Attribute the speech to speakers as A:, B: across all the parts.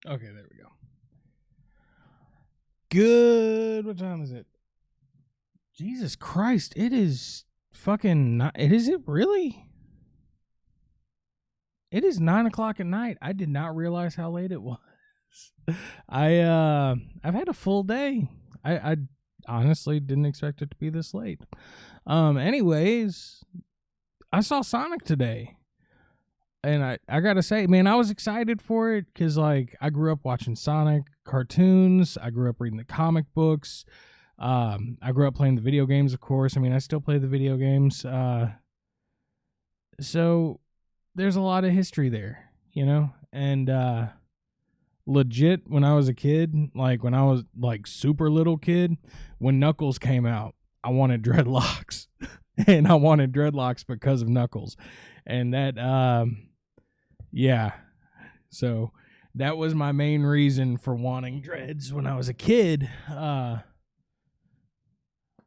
A: Okay, there we go. Good. What time is it? Jesus Christ, it is fucking not. Is it really? It is 9 o'clock at night. I did not realize how late it was. I've had a full day. I honestly didn't expect it to be this late. Anyways, I saw Sonic today. And I gotta say, man, I was excited for it because, like, I grew up watching Sonic cartoons. I grew up reading the comic books. I grew up playing the video games, of course. I mean, I still play the video games. So there's a lot of history there, you know? And legit, when I was a kid, like when I was like super little kid, when Knuckles came out, I wanted dreadlocks. And I wanted dreadlocks because of Knuckles. And that, yeah. So that was my main reason for wanting dreads when I was a kid.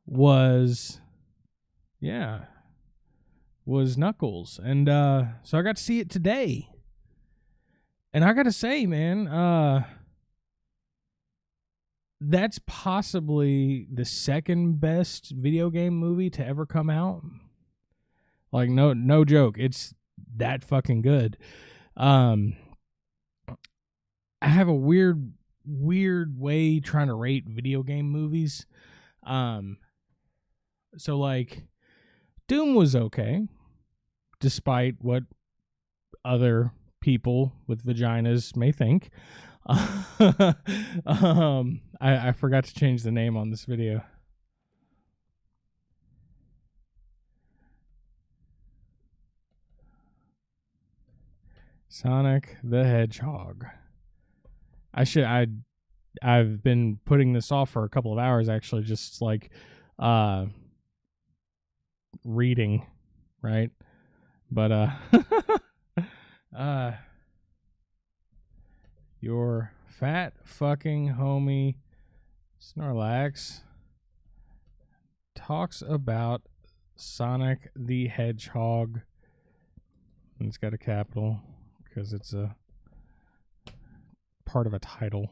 A: Was Knuckles. And so I got to see it today. And I got to say, man, that's possibly the second best video game movie to ever come out. Like, no joke. It's that fucking good. I have a weird way trying to rate video game movies. So like Doom was okay, despite what other people with vaginas may think. I forgot to change the name on this video. Sonic the Hedgehog. I've been putting this off for a couple of hours, actually, just like reading, right? But your fat fucking homie Snrrlax talks about Sonic the Hedgehog. And it's got a capital because it's a part of a title.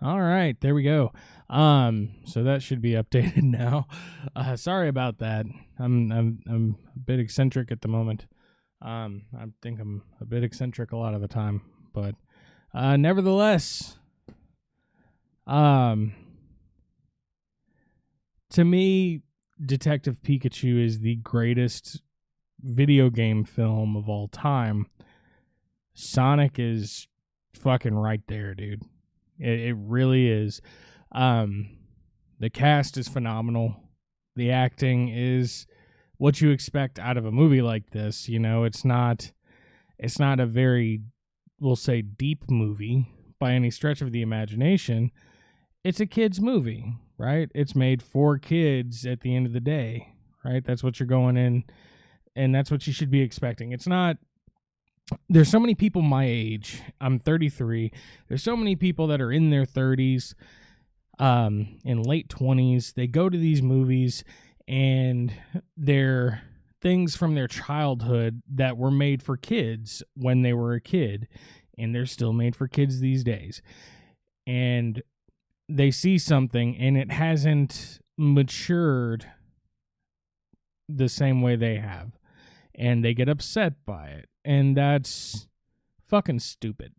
A: All right, there we go. So that should be updated now. Sorry about that. I'm a bit eccentric at the moment. I think I'm a bit eccentric a lot of the time, but nevertheless, to me, Detective Pikachu is the greatest video game film of all time. Sonic is fucking right there, dude. It really is. The cast is phenomenal. The acting is what you expect out of a movie like this. You know, it's not a very, we'll say, deep movie by any stretch of the imagination. It's a kid's movie, right? It's made for kids at the end of the day, right? That's what you're going in, and that's what you should be expecting. It's not. There's so many people my age. I'm 33. There's so many people that are in their 30s, in late 20s. They go to these movies and they're things from their childhood that were made for kids when they were a kid, and they're still made for kids these days. And they see something and it hasn't matured the same way they have, and they get upset by it. And that's fucking stupid,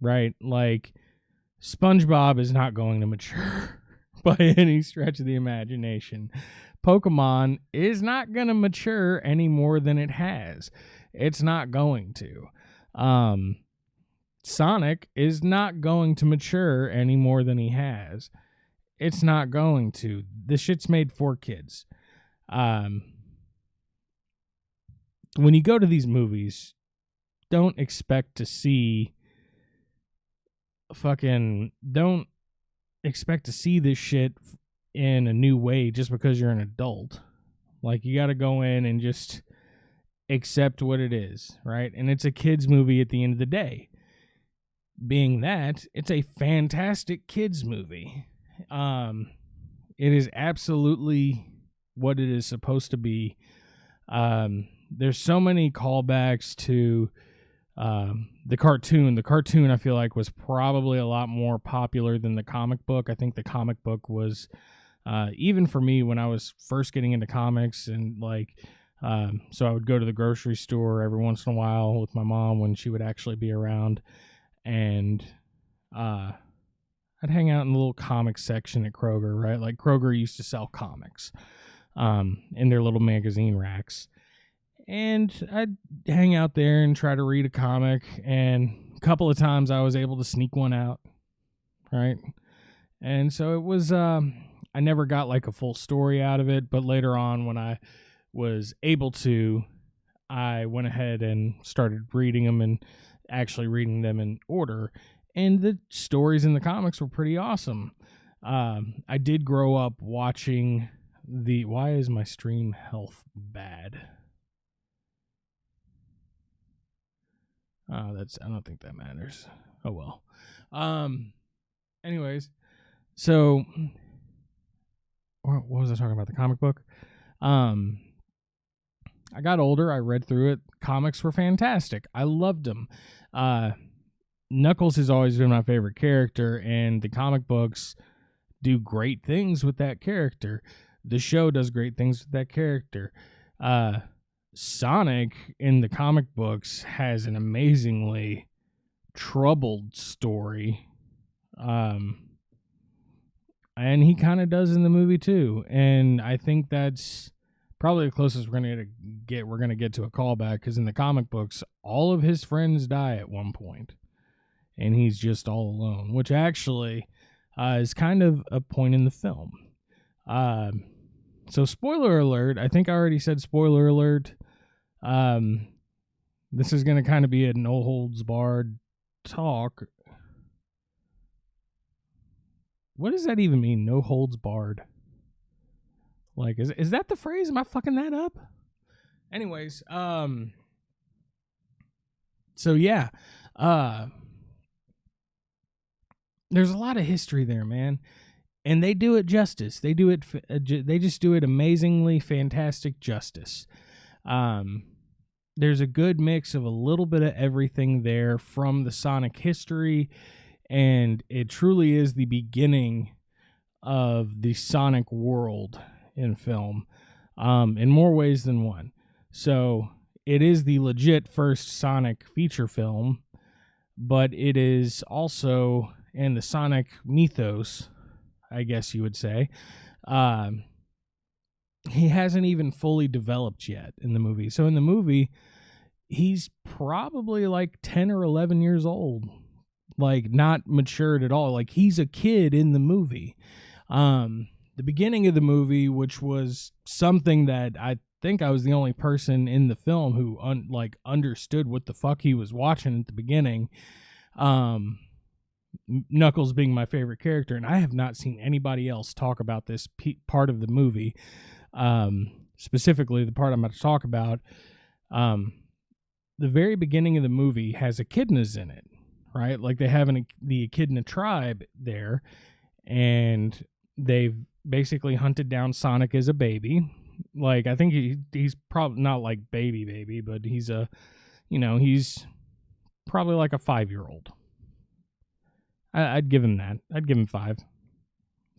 A: right? Like, SpongeBob is not going to mature by any stretch of the imagination. Pokemon is not going to mature any more than it has. It's not going to. Sonic is not going to mature any more than he has. It's not going to. This shit's made for kids. When you go to these movies, don't expect to see don't expect to see this shit in a new way just because you're an adult. Like, you got to go in and just accept what it is, right? And it's a kids movie at the end of the day. Being that, it's a fantastic kids movie. It is absolutely what it is supposed to be. There's so many callbacks to the cartoon. The cartoon, I feel like, was probably a lot more popular than the comic book. I think the comic book was, even for me when I was first getting into comics, and like, so I would go to the grocery store every once in a while with my mom when she would actually be around, and I'd hang out in the little comic section at Kroger, right? Like Kroger used to sell comics in their little magazine racks. And I'd hang out there and try to read a comic, and a couple of times I was able to sneak one out, right? And so it was, I never got like a full story out of it, but later on when I was able to, I went ahead and started reading them and actually reading them in order. And the stories in the comics were pretty awesome. I did grow up watching why is my stream health bad? I don't think that matters. Oh well. Anyways, so what was I talking about? The comic book. I got older. I read through it. Comics were fantastic. I loved them. Knuckles has always been my favorite character, and the comic books do great things with that character. The show does great things with that character. Sonic in the comic books has an amazingly troubled story. And he kind of does in the movie too. And I think that's probably the closest we're going to get. We're going to get to a callback, because in the comic books, all of his friends die at one point, and he's just all alone, which actually is kind of a point in the film. So spoiler alert, I think I already said spoiler alert. This is going to kind of be a no holds barred talk. What does that even mean? No holds barred. Like, is that the phrase? Am I fucking that up? Anyways, so yeah, there's a lot of history there, man. And they do it justice. They just do it amazingly fantastic justice. There's a good mix of a little bit of everything there from the Sonic history, and it truly is the beginning of the Sonic world in film, in more ways than one. So it is the legit first Sonic feature film, but it is also in the Sonic mythos, I guess you would say. He hasn't even fully developed yet in the movie. So in the movie, he's probably like 10 or 11 years old, like not matured at all. Like he's a kid in the movie. The beginning of the movie, which was something that I think I was the only person in the film who understood what the fuck he was watching at the beginning. Knuckles being my favorite character, and I have not seen anybody else talk about this part of the movie, specifically the part I'm about to talk about. The very beginning of the movie has echidnas in it, right? Like they have the echidna tribe there, and they've basically hunted down Sonic as a baby. Like I think he's probably not like baby, but he's he's probably like a 5-year-old. I'd give him that. I'd give him 5.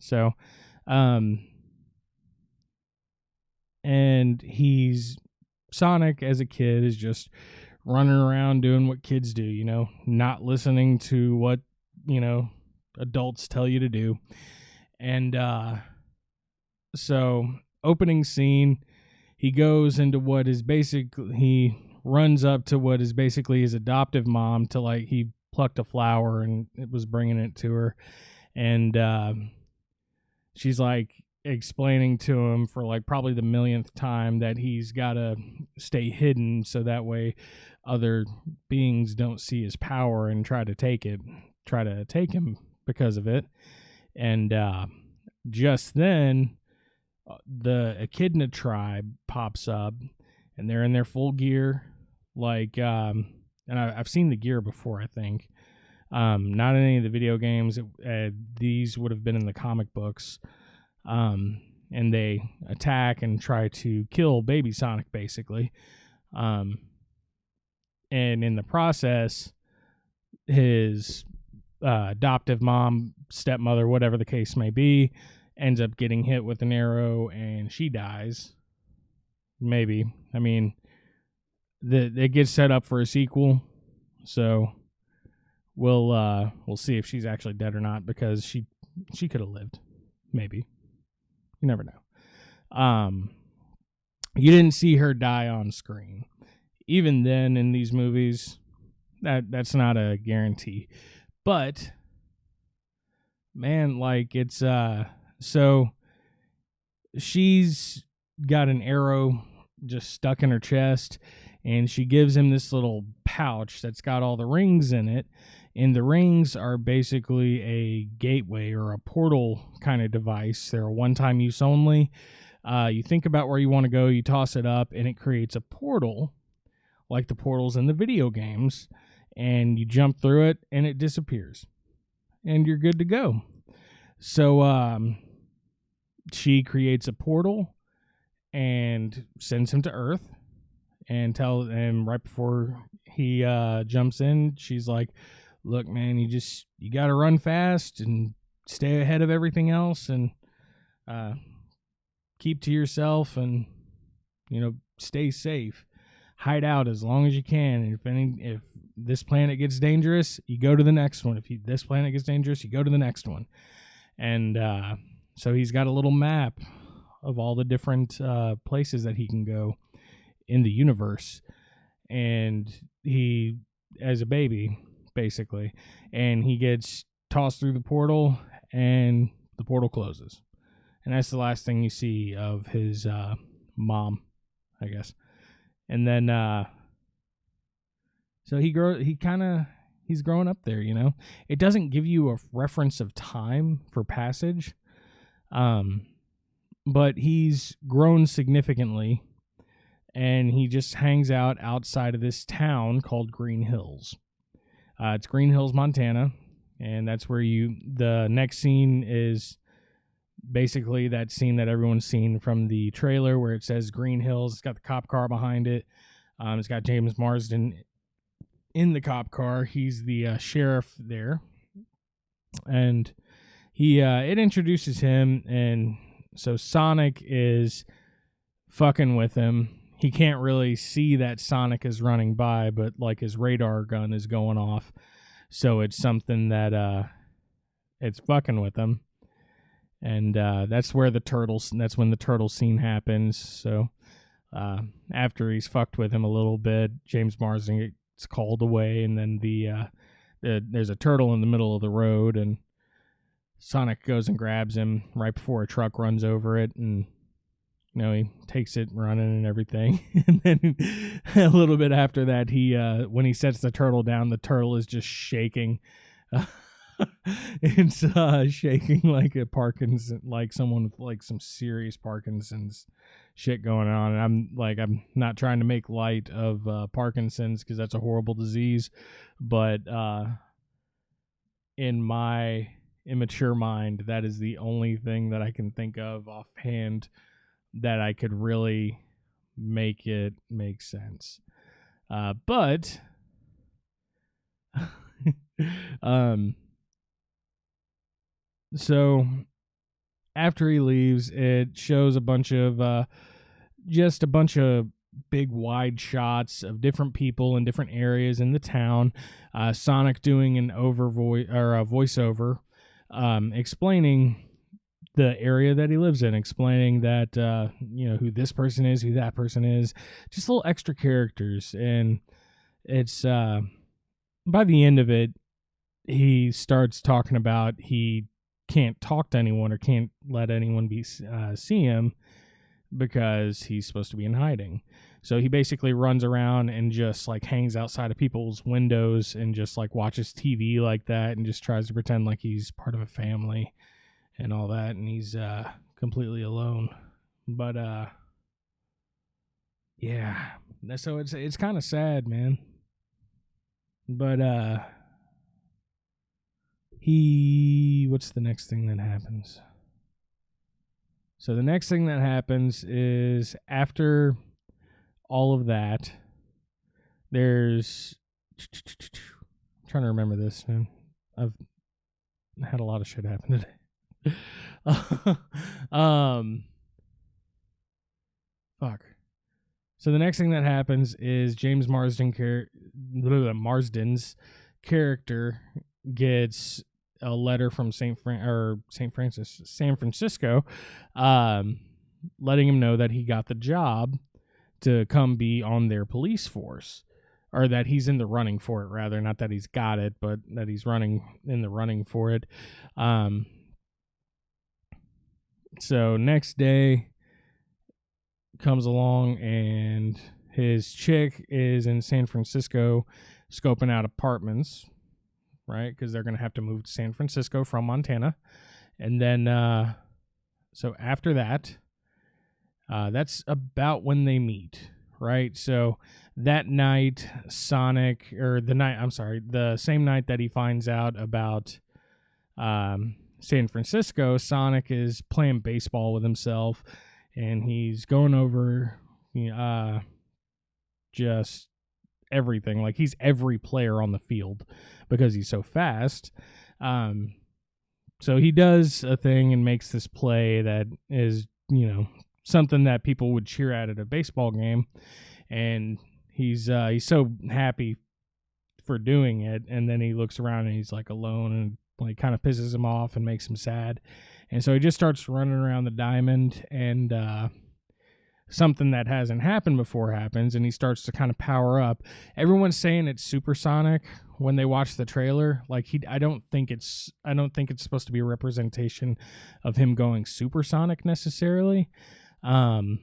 A: So, and Sonic as a kid is just running around doing what kids do, not listening to what, adults tell you to do. And, so opening scene, he goes into he runs up to what is basically his adoptive mom to he plucked a flower and it was bringing it to her, and she's like explaining to him for probably the millionth time that he's got to stay hidden so that way other beings don't see his power and try to take him because of it. And just then the echidna tribe pops up, and they're in their full gear, and I've seen the gear before, I think. Not in any of the video games. These would have been in the comic books. and they attack and try to kill baby Sonic, basically. And in the process, his adoptive mom, stepmother, whatever the case may be, ends up getting hit with an arrow and she dies. Maybe. I mean, it gets set up for a sequel, so we'll see if she's actually dead or not, because she could have lived. Maybe. You never know. You didn't see her die on screen. Even then, in these movies, that's not a guarantee. But man, like, it's so she's got an arrow just stuck in her chest, and she gives him this little pouch that's got all the rings in it, and the rings are basically a gateway or a portal kind of device. They're a one-time use only. You think about where you want to go, you toss it up, and it creates a portal, like the portals in the video games, and you jump through it, and it disappears, and you're good to go. So she creates a portal and sends him to Earth, and right before he jumps in, she's like, "Look, man, you got to run fast and stay ahead of everything else, and keep to yourself, and stay safe. Hide out as long as you can. And if this planet gets dangerous, you go to the next one. If this planet gets dangerous, you go to the next one." And so he's got a little map of all the different places that he can go in the universe. And he, as a baby, basically, and he gets tossed through the portal, and the portal closes. And that's the last thing you see of his mom, I guess. And then so he's growing up there, It doesn't give you a reference of time for passage, but he's grown significantly, and he just hangs out outside of this town called Green Hills. It's Green Hills, Montana, and that's where the next scene is basically that scene that everyone's seen from the trailer where it says Green Hills. It's got the cop car behind it. It's got James Marsden in the cop car. He's the sheriff there, and it introduces him, and so Sonic is fucking with him. He can't really see that Sonic is running by, but like his radar gun is going off, so it's something that it's fucking with him. And that's when the turtle scene happens. So after he's fucked with him a little bit, James Marsden gets called away, and then there's a turtle in the middle of the road, and Sonic goes and grabs him right before a truck runs over it, and he takes it running and everything. And then a little bit after that, when he sets the turtle down, the turtle is just shaking. It's shaking like a Parkinson, like someone with like some serious Parkinson's shit going on. And I'm not trying to make light of Parkinson's, because that's a horrible disease, but in my immature mind, that is the only thing that I can think of offhand that I could really make it make sense. But so after he leaves, it shows a bunch of big wide shots of different people in different areas in the town. Sonic doing a voiceover, explaining the area that he lives in, explaining that who this person is, who that person is, just little extra characters. And it's by the end of it, he starts talking about he can't talk to anyone or can't let anyone see him because he's supposed to be in hiding. So he basically runs around and just like hangs outside of people's windows and just like watches TV like that, and just tries to pretend like he's part of a family and all that, and he's completely alone. But yeah, so it's kind of sad, man. But what's the next thing that happens? So the next thing that happens is after all of that, there's... I'm trying to remember this, man. I've had a lot of shit happen today. Fuck. So the next thing that happens is James Marsden's character gets a letter from San Francisco, letting him know that he got the job to come be on their police force, or that he's in the running for it, rather. Not that he's got it, but that he's in the running for it. So next day comes along, and his chick is in San Francisco scoping out apartments, right? Because they're going to have to move to San Francisco from Montana. And then, so after that, that's about when they meet, right? So that night, the same night that he finds out about San Francisco, Sonic is playing baseball with himself, and he's going over just everything. Like, he's every player on the field because he's so fast. So he does a thing and makes this play that is, something that people would cheer at a baseball game, and he's so happy for doing it. And then he looks around and he's like alone, and like kind of pisses him off and makes him sad. And so he just starts running around the diamond, and something that hasn't happened before happens, and he starts to kind of power up. Everyone's saying it's supersonic when they watch the trailer. Like, I don't think it's supposed to be a representation of him going supersonic necessarily. And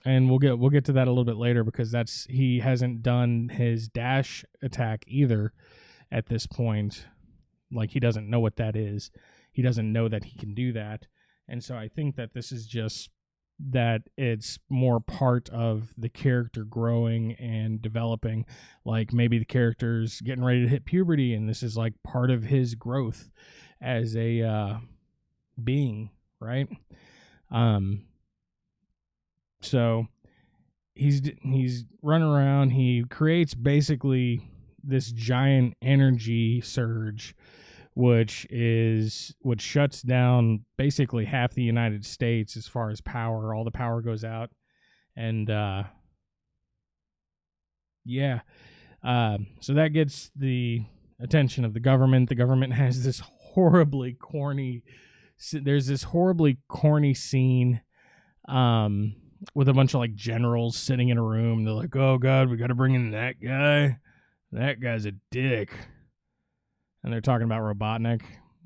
A: we'll get to that a little bit later, because he hasn't done his dash attack either at this point. Like, he doesn't know what that is. He doesn't know that he can do that. And so I think that this is just that it's more part of the character growing and developing. Like, maybe the character's getting ready to hit puberty, and this is like part of his growth as a being, right? So he's running around. He creates basically this giant energy surge, which shuts down basically half the United States as far as power. All the power goes out. And so that gets the attention of the government. The government has this horribly corny scene with a bunch of like generals sitting in a room. They're like, oh God, we got to bring in that guy. That guy's a dick. And they're talking about Robotnik.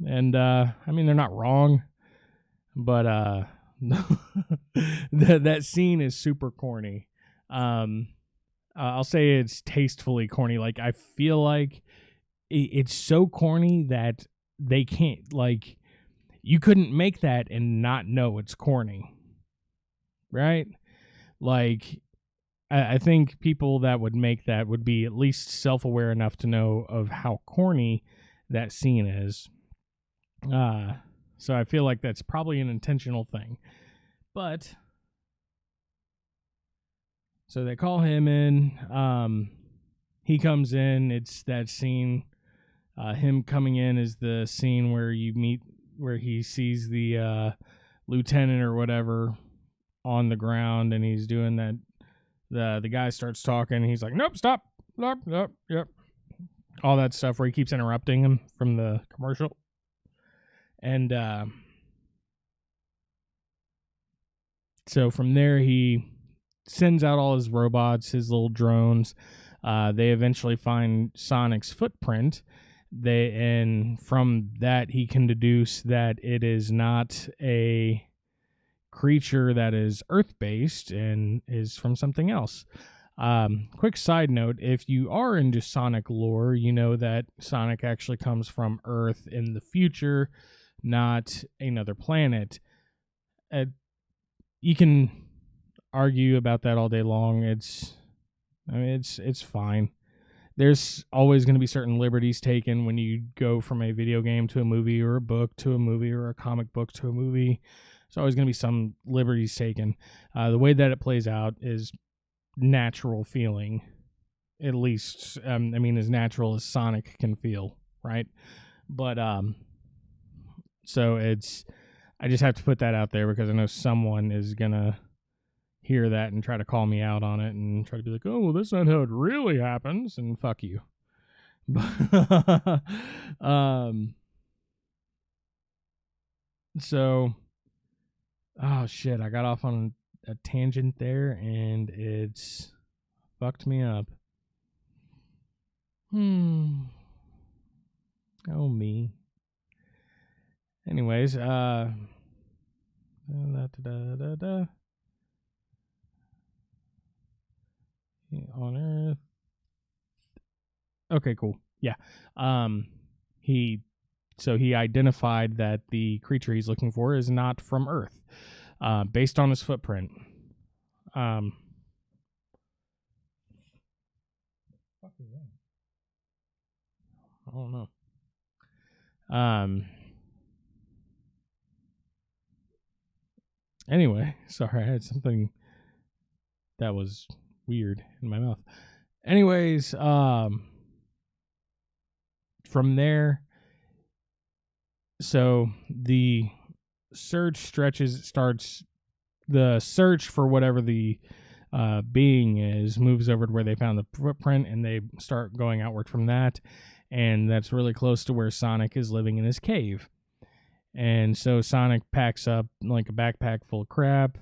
A: And, I mean, they're not wrong. But that scene is super corny. I'll say it's tastefully corny. Like, I feel like it's so corny that they can't, like, you couldn't make that and not know it's corny. Right? Like, I think people that would make that would be at least self-aware enough to know of how corny that scene is. So I feel like that's probably an intentional thing. But so they call him in. He comes in. It's that scene. Him coming in is the scene where he sees the lieutenant or whatever on the ground, and he's doing that. The guy starts talking, and he's like, nope, stop, nope, yep. All that stuff where he keeps interrupting him from the commercial. And so from there, he sends out all his robots, his little drones. They eventually find Sonic's footprint. And from that, he can deduce that it is not a creature that is Earth-based and is from something else. Quick side note, if you are into Sonic lore, you know that Sonic actually comes from Earth in the future, not another planet. You can argue about that all day long. It's fine. There's always going to be certain liberties taken when you go from a video game to a movie, or a book to a movie, or a comic book to a movie. There's always going to be some liberties taken. The way that it plays out is natural feeling, at least. I mean, as natural as Sonic can feel, right? But so it's. I just have to put that out there because I know someone is gonna hear that and try to call me out on it and try to be like, "Oh, well, that's not how it really happens," and fuck you. So, oh shit, I got off on a tangent there and it's fucked me up. Oh me. Anyways, on Earth. Okay, cool. Yeah. He identified that the creature he's looking for is not from Earth, based on his footprint. Fuck is that? I don't know. Anyway, sorry, I had something that was weird in my mouth. Anyways, from there, so the search starts the search for whatever the being is, moves over to where they found the footprint, and they start going outward from that, and that's really close to where Sonic is living in his cave. And so Sonic packs up like a backpack full of crap,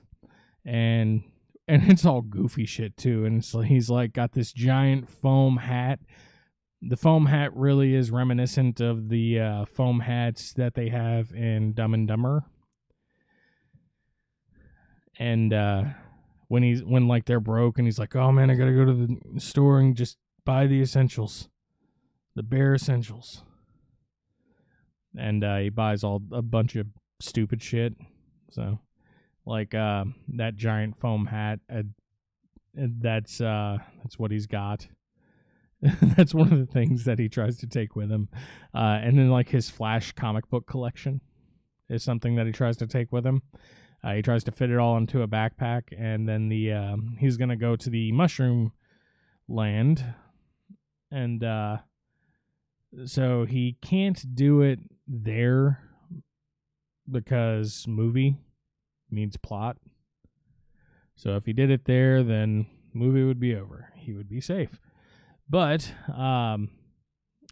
A: and it's all goofy shit too. And it's like, he's like got this giant foam hat. The foam hat really is reminiscent of the foam hats that they have in Dumb and Dumber. And when like they're broke, and he's like, "Oh man, I gotta go to the store and just buy the essentials, the bare essentials." And he buys a bunch of stupid shit. So, like that giant foam hat, that's what he's got. That's one of the things that he tries to take with him. And then like his Flash comic book collection is something that he tries to take with him. He tries to fit it all into a backpack, and then he's gonna go to the Mushroom Land, and so he can't do it there because movie needs plot. So if he did it there, then movie would be over. He would be safe. But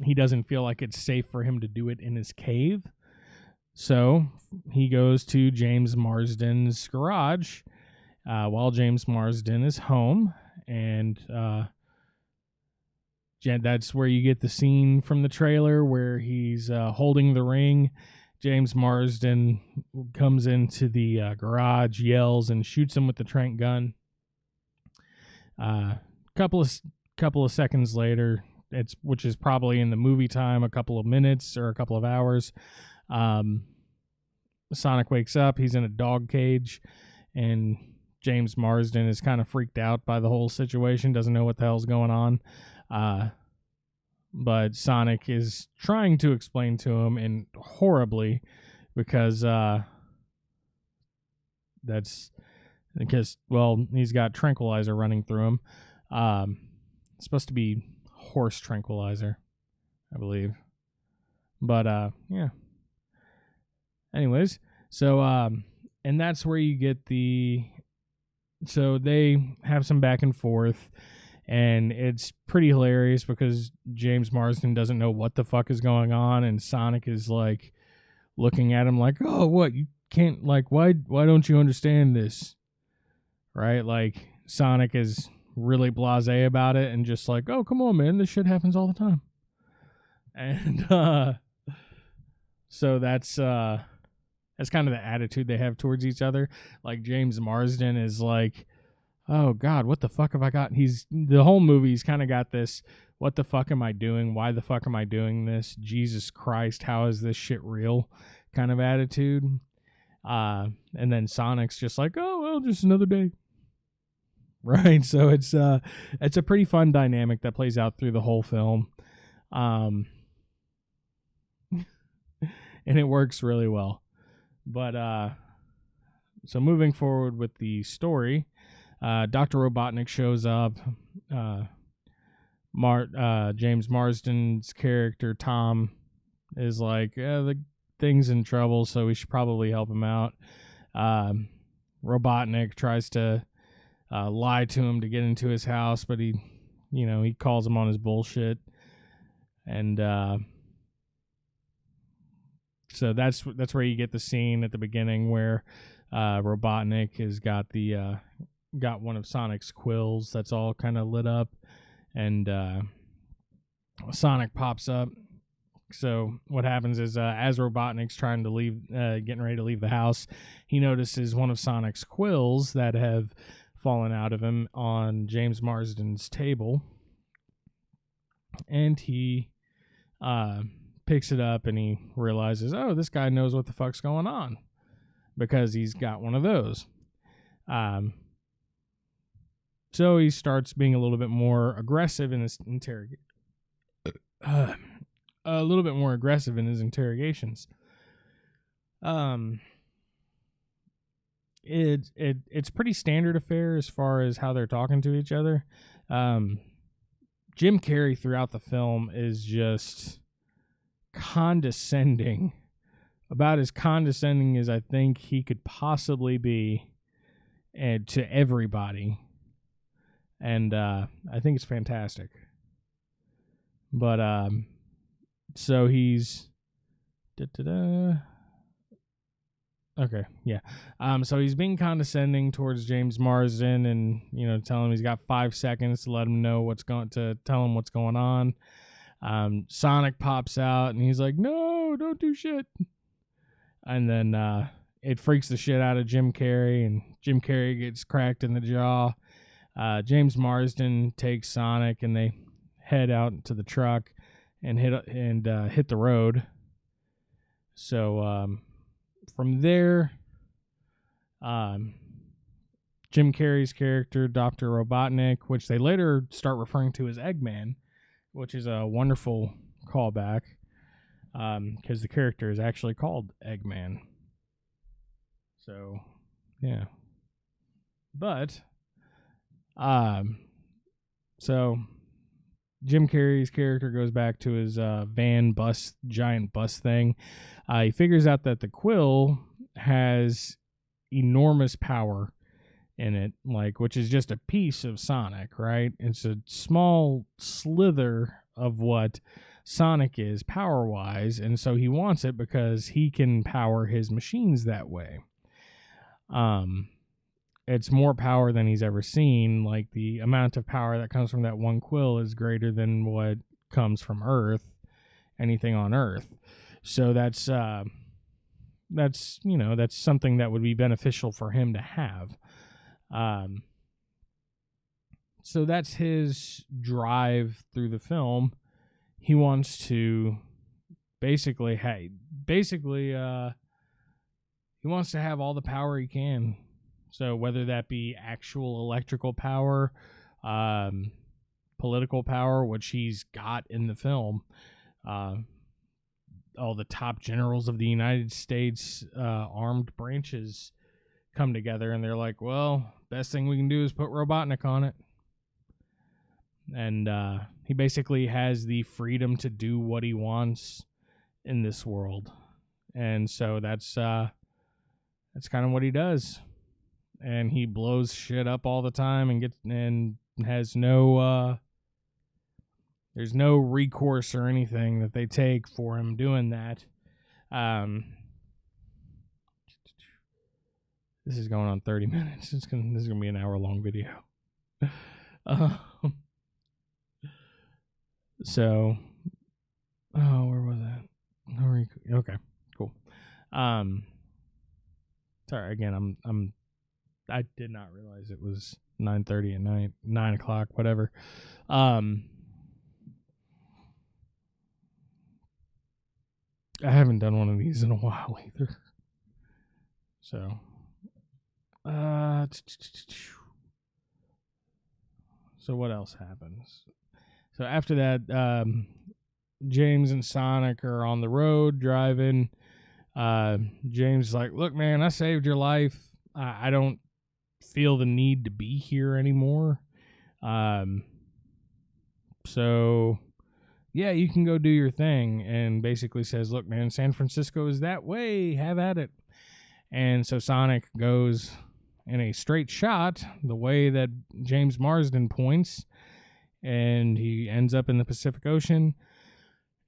A: he doesn't feel like it's safe for him to do it in his cave. So he goes to James Marsden's garage while James Marsden is home. And that's where you get the scene from the trailer where he's holding the ring. James Marsden comes into the garage, yells, and shoots him with the tranq gun. Couple of seconds later, which is probably in the movie time, a couple of minutes or a couple of hours, Sonic wakes up. He's in a dog cage, and James Marsden is kind of freaked out by the whole situation, doesn't know what the hell's going on. But Sonic is trying to explain to him, and horribly, because that's because, well, he's got tranquilizer running through him. It's supposed to be horse tranquilizer, I believe. But yeah. Anyways, so and that's where you get so they have some back and forth, and it's pretty hilarious because James Marsden doesn't know what the fuck is going on, and Sonic is like looking at him like, "Oh, what? You can't, like, why don't you understand this?" Right? Like, Sonic is really blasé about it and just like, "Oh, come on, man, this shit happens all the time." And so that's kind of the attitude they have towards each other. Like, James Marsden is like, "Oh God, what the fuck have I got?" The whole movie's kind of got this, "What the fuck am I doing? Why the fuck am I doing this? Jesus Christ, how is this shit real?" kind of attitude. And then Sonic's just like, "Oh well, just another day." Right? So it's a pretty fun dynamic that plays out through the whole film. And it works really well. But So moving forward with the story, Dr. Robotnik shows up. James Marsden's character Tom is like, the thing's in trouble, so we should probably help him out. Robotnik tries to lie to him to get into his house, but he calls him on his bullshit, and so that's where you get the scene at the beginning where Robotnik has got got one of Sonic's quills that's all kind of lit up, and Sonic pops up. So what happens is, as Robotnik's trying to leave, getting ready to leave the house, he notices one of Sonic's quills that have fallen out of him on James Marsden's table, and he picks it up and he realizes, oh, this guy knows what the fuck's going on because he's got one of those. So he starts being a little bit more aggressive in his interrogations. It's pretty standard affair as far as how they're talking to each other. Jim Carrey throughout the film is just condescending, about as condescending as I think he could possibly be, and to everybody. And I think it's fantastic. But so he's okay, yeah. So he's being condescending towards James Marsden, and telling him he's got 5 seconds to let him know tell him what's going on. Sonic pops out, and he's like, "No, don't do shit." And then it freaks the shit out of Jim Carrey, and Jim Carrey gets cracked in the jaw. James Marsden takes Sonic, and they head out to the truck and hit the road. So from there, Jim Carrey's character, Dr. Robotnik, which they later start referring to as Eggman, which is a wonderful callback, because the character is actually called Eggman. So, yeah. But, so Jim Carrey's character goes back to his giant bus thing. He figures out that the quill has enormous power in it, which is just a piece of Sonic, right? It's a small slither of what Sonic is power-wise, and so he wants it because he can power his machines that way. It's more power than he's ever seen. The amount of power that comes from that one quill is greater than what comes from Earth, anything on Earth. So that's something that would be beneficial for him to have. So that's his drive through the film. He wants to he wants to have all the power he can. So whether that be actual electrical power, political power, which he's got in the film, all the top generals of the United States armed branches come together, and they're like, well, best thing we can do is put Robotnik on it. And he basically has the freedom to do what he wants in this world. And so that's kind of what he does. And he blows shit up all the time and has no there's no recourse or anything that they take for him doing that. This is going on 30 minutes. This is gonna be an hour-long video. So, where was that? Okay, cool. Sorry again. I did not realize it was 9:30 at night, 9 o'clock, whatever. I haven't done one of these in a while either. So, so what else happens? So after that, James and Sonic are on the road driving. James is like, look, man, I saved your life. I don't feel the need to be here anymore. So yeah, you can go do your thing, and basically says, look, man, San Francisco is that way, have at it. And so Sonic goes in a straight shot the way that James Marsden points, and he ends up in the Pacific Ocean,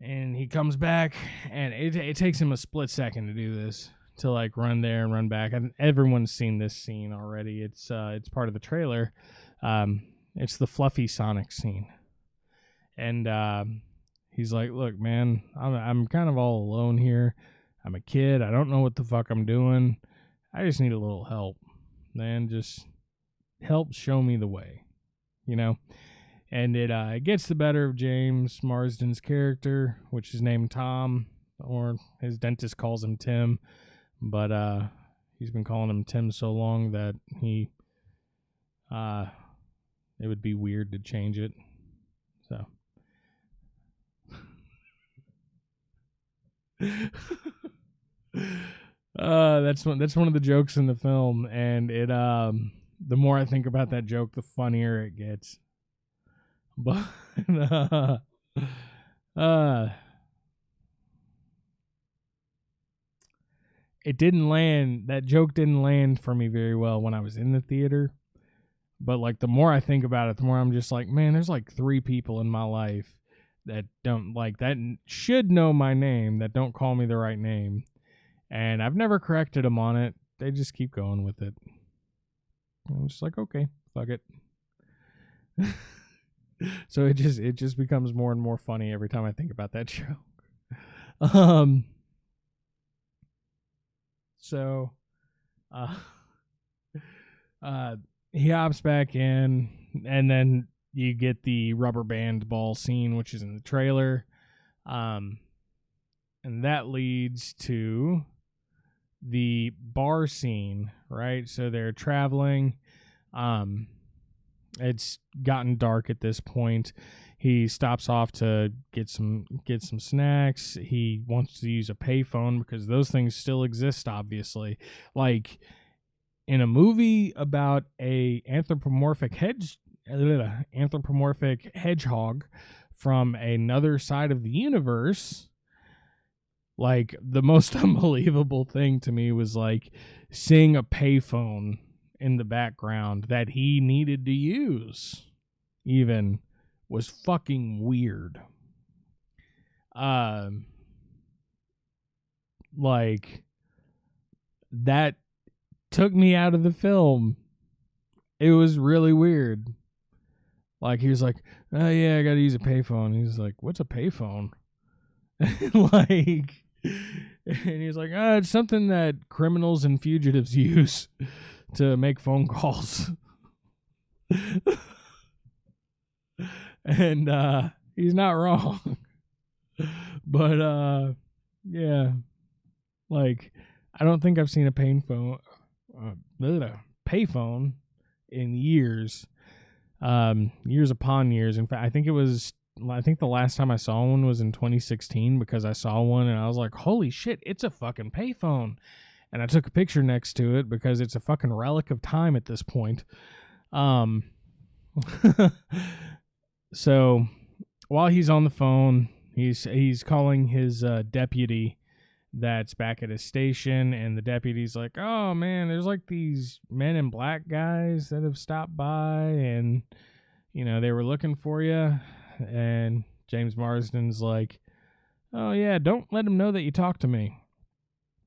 A: and he comes back, and it takes him a split second to do this, to like run there and run back. And everyone's seen this scene already. It's part of the trailer. It's the fluffy Sonic scene. And he's like, look, man, I'm kind of all alone here. I'm a kid. I don't know what the fuck I'm doing. I just need a little help. Man, just help show me the way, you know? And it gets the better of James Marsden's character, which is named Tom, or his dentist calls him Tim. But he's been calling him Tim so long that it would be weird to change it. So... that's one of the jokes in the film, and it the more I think about that joke, the funnier it gets. But it didn't land. That joke didn't land for me very well when I was in the theater. But like the more I think about it, the more I'm just like, man, there's like 3 people in my life that don't like that should know my name, that don't call me the right name, and I've never corrected them on it. They just keep going with it. I'm just like, okay, fuck it. So it just becomes more and more funny every time I think about that joke. So he hops back in, and then you get the rubber band ball scene, which is in the trailer. And that leads to the bar scene, right? So they're traveling. It's gotten dark at this point. He stops off to get some snacks. He wants to use a payphone because those things still exist, obviously. Like in a movie about a anthropomorphic hedgehog from another side of the universe, like the most unbelievable thing to me was like seeing a payphone in the background that he needed to use even was fucking weird. Like that took me out of the film. It was really weird. Like he was like, oh yeah, I gotta use a payphone. He's like, what's a payphone? Like, and he's like, oh, it's something that criminals and fugitives use to make phone calls. And he's not wrong. But yeah, like I don't think I've seen a payphone in years. Years upon years. In fact, I think the last time I saw one was in 2016, because I saw one and I was like, holy shit, it's a fucking payphone. And I took a picture next to it because it's a fucking relic of time at this point. So while he's on the phone, he's calling his deputy that's back at his station, and the deputy's like, oh man, there's like these men in black guys that have stopped by, and you know, they were looking for you. And James Marsden's like, oh yeah, don't let them know that you talked to me.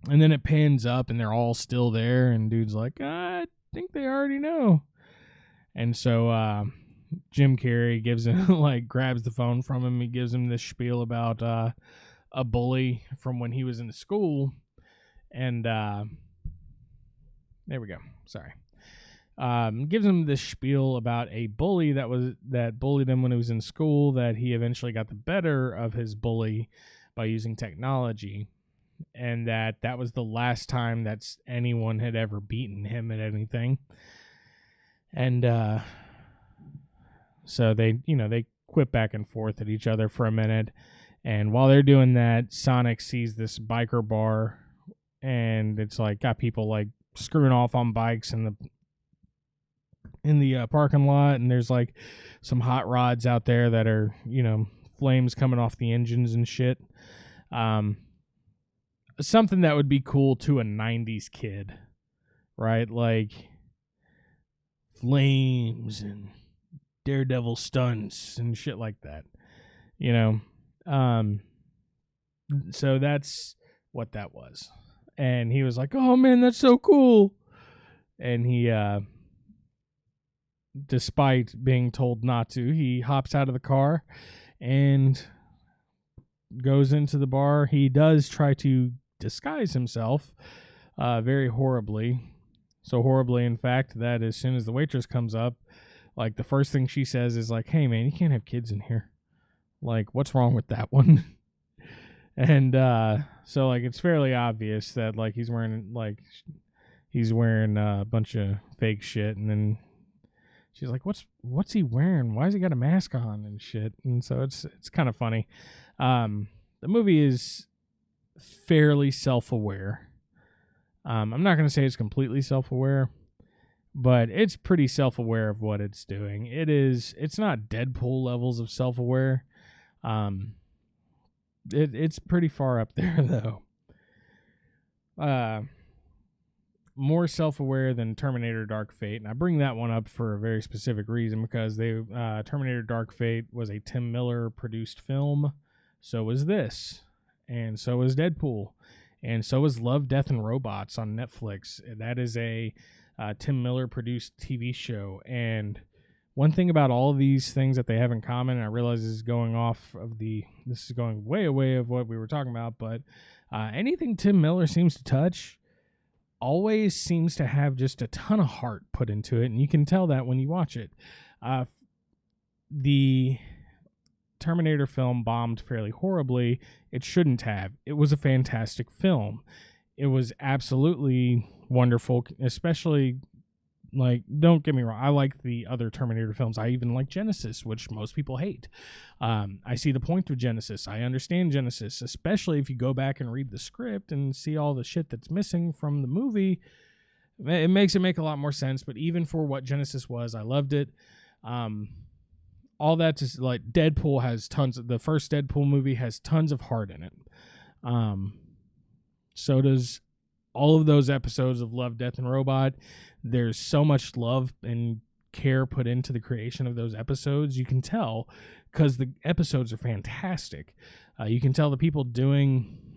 A: And then it pans up and they're all still there, and dude's like, I think they already know. And so Jim Carrey gives him like grabs the phone from him. He gives him this spiel about a bully from when he was in school. And there we go. Sorry. Gives him this spiel about a bully that bullied him when he was in school, that he eventually got the better of his bully by using technology, and that was the last time that anyone had ever beaten him at anything. And so they quip back and forth at each other for a minute. And while they're doing that, Sonic sees this biker bar, and it's like got people like screwing off on bikes in the parking lot, and there's like some hot rods out there that are, flames coming off the engines and shit. Something that would be cool to a 90s kid, right? Like flames and daredevil stunts and shit like that, so that's what that was. And he was like, oh man, that's so cool. And he, despite being told not to, he hops out of the car and goes into the bar. He does try to disguise himself very horribly. So horribly, in fact, that as soon as the waitress comes up, like the first thing she says is like, hey man, you can't have kids in here. Like, what's wrong with that one? And so like it's fairly obvious that like he's wearing a bunch of fake shit, and then she's like, what's he wearing? Why has he got a mask on and shit? And so it's kind of funny. The movie is fairly self-aware. I'm not going to say it's completely self-aware, but it's pretty self-aware of what it's doing. It's not Deadpool levels of self-aware. It's pretty far up there though. More self-aware than Terminator Dark Fate, and I bring that one up for a very specific reason, because Terminator Dark Fate was a Tim Miller produced film. So was this, and so was Deadpool, and so was Love, Death, and Robots on Netflix. That is a Tim Miller produced TV show. And one thing about all of these things that they have in common, and I realize this is going way away of what we were talking about, but anything Tim Miller seems to touch always seems to have just a ton of heart put into it, and you can tell that when you watch it. The Terminator film bombed fairly horribly. It shouldn't have. It was a fantastic film. It was absolutely wonderful, especially, like, don't get me wrong, I like the other Terminator films. I even like Genesis, which most people hate. I see the point of Genesis. I understand Genesis, especially if you go back and read the script and see all the shit that's missing from the movie. It makes it make a lot more sense, but even for what Genesis was, I loved it. All that to, like, Deadpool has the first Deadpool movie has tons of heart in it. So does all of those episodes of Love, Death, and Robot. There's so much love and care put into the creation of those episodes. You can tell, because the episodes are fantastic. You can tell the people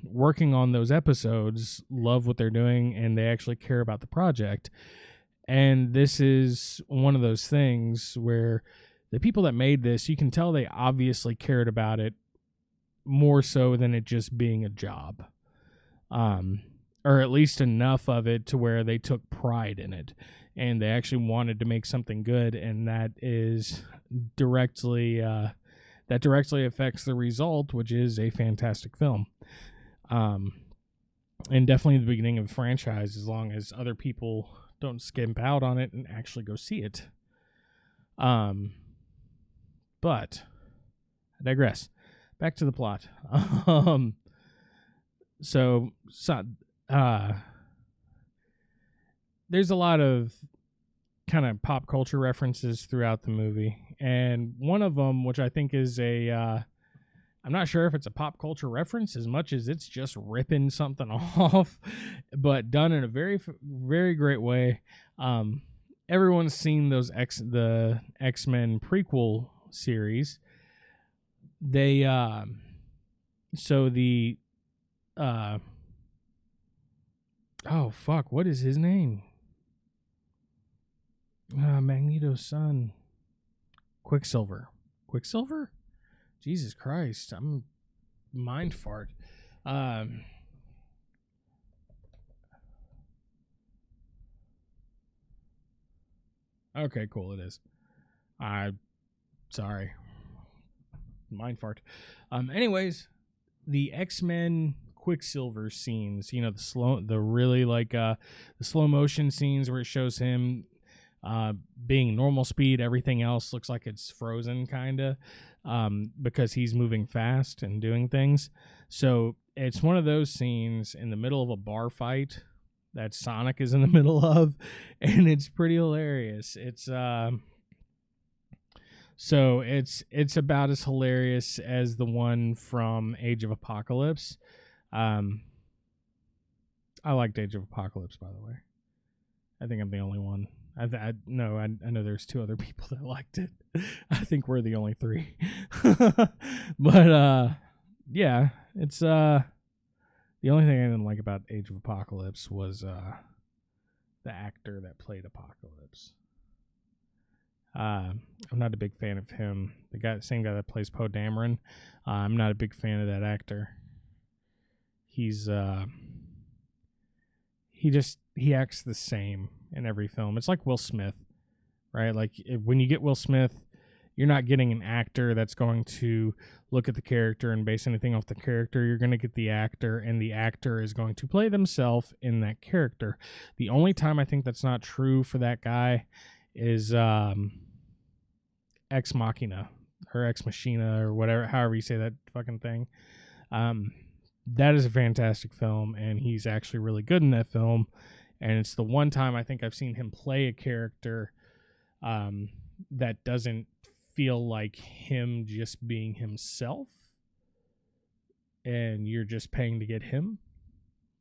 A: working on those episodes love what they're doing, and they actually care about the project. And this is one of those things where the people that made this, you can tell they obviously cared about it more so than it just being a job. Or at least enough of it to where they took pride in it, and they actually wanted to make something good, and that is directly affects the result, which is a fantastic film. And definitely the beginning of the franchise, as long as other people don't skimp out on it and actually go see it. But I digress. Back to the plot. There's a lot of kind of pop culture references throughout the movie, and one of them, which I think is I'm not sure if it's a pop culture reference as much as it's just ripping something off, but done in a very, very great way. Everyone's seen the X-Men prequel series. Oh, fuck, what is his name? Magneto's son. Quicksilver? Jesus Christ, I'm mind fart. Okay, cool, it is. Sorry. Mind fart. Anyways, the X-Men Quicksilver scenes, the slow motion scenes where it shows him being normal speed, everything else looks like it's frozen kinda, because he's moving fast and doing things. So it's one of those scenes in the middle of a bar fight that Sonic is in the middle of, and it's pretty hilarious. So it's about as hilarious as the one from Age of Apocalypse. I liked Age of Apocalypse, by the way. I think I'm the only one. I know there's 2 other people that liked it. I think we're the only 3. But yeah, it's the only thing I didn't like about Age of Apocalypse was the actor that played Apocalypse. I'm not a big fan of him. Same guy that plays Poe Dameron. I'm not a big fan of that actor. He's he acts the same in every film. It's like Will Smith, right? Like when you get Will Smith, you're not getting an actor that's going to look at the character and base anything off the character. You're going to get the actor, and the actor is going to play themselves in that character. The only time I think that's not true for that guy is Ex Machina or Ex Machina or whatever, however you say that fucking thing. That is a fantastic film, and he's actually really good in that film. And it's the one time I think I've seen him play a character that doesn't feel like him just being himself, and you're just paying to get him.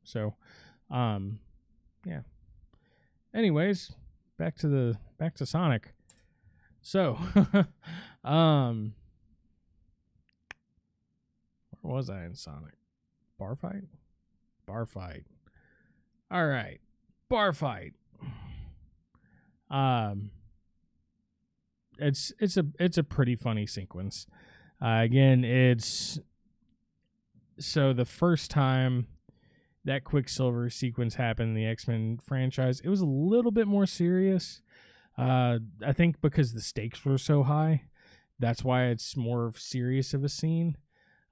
A: So, yeah. Anyways, back to Sonic. So, where was I in Sonic? Bar fight? Bar fight. All right. Bar fight. It's a pretty funny sequence. Again, it's so the first time that Quicksilver sequence happened in the X-Men franchise, it was a little bit more serious. I think because the stakes were so high, that's why it's more serious of a scene.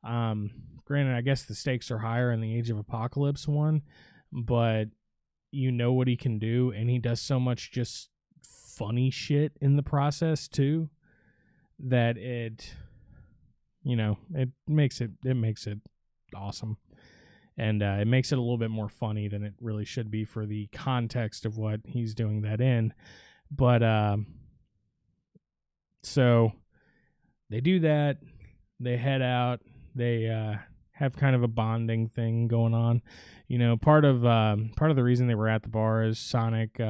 A: Granted, I guess the stakes are higher in the Age of Apocalypse one, but you know what he can do, and he does so much just funny shit in the process too, that it makes it awesome, and it makes it a little bit more funny than it really should be for the context of what he's doing that in. But so they do that, they head out, they have kind of a bonding thing going on. Part of the reason they were at the bar is Sonic,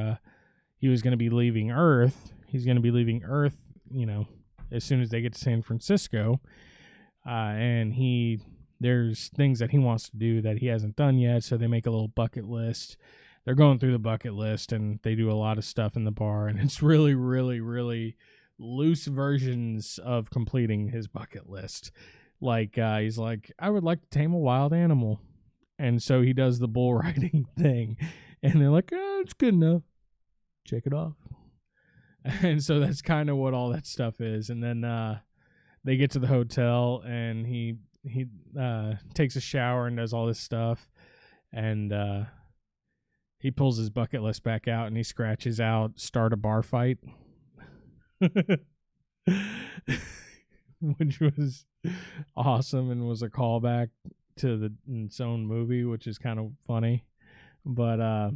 A: he was going to be leaving Earth. He's going to be leaving Earth, as soon as they get to San Francisco. And there's things that he wants to do that he hasn't done yet, so they make a little bucket list. They're going through the bucket list, and they do a lot of stuff in the bar, and it's really, really, really loose versions of completing his bucket list. Like, he's like, I would like to tame a wild animal. And so he does the bull riding thing. And they're like, it's good enough. Check it off. And so that's kind of what all that stuff is. And then they get to the hotel, and he takes a shower and does all this stuff. And he pulls his bucket list back out, and he scratches out start a bar fight. Which was awesome and was a callback to its own movie, which is kind of funny. But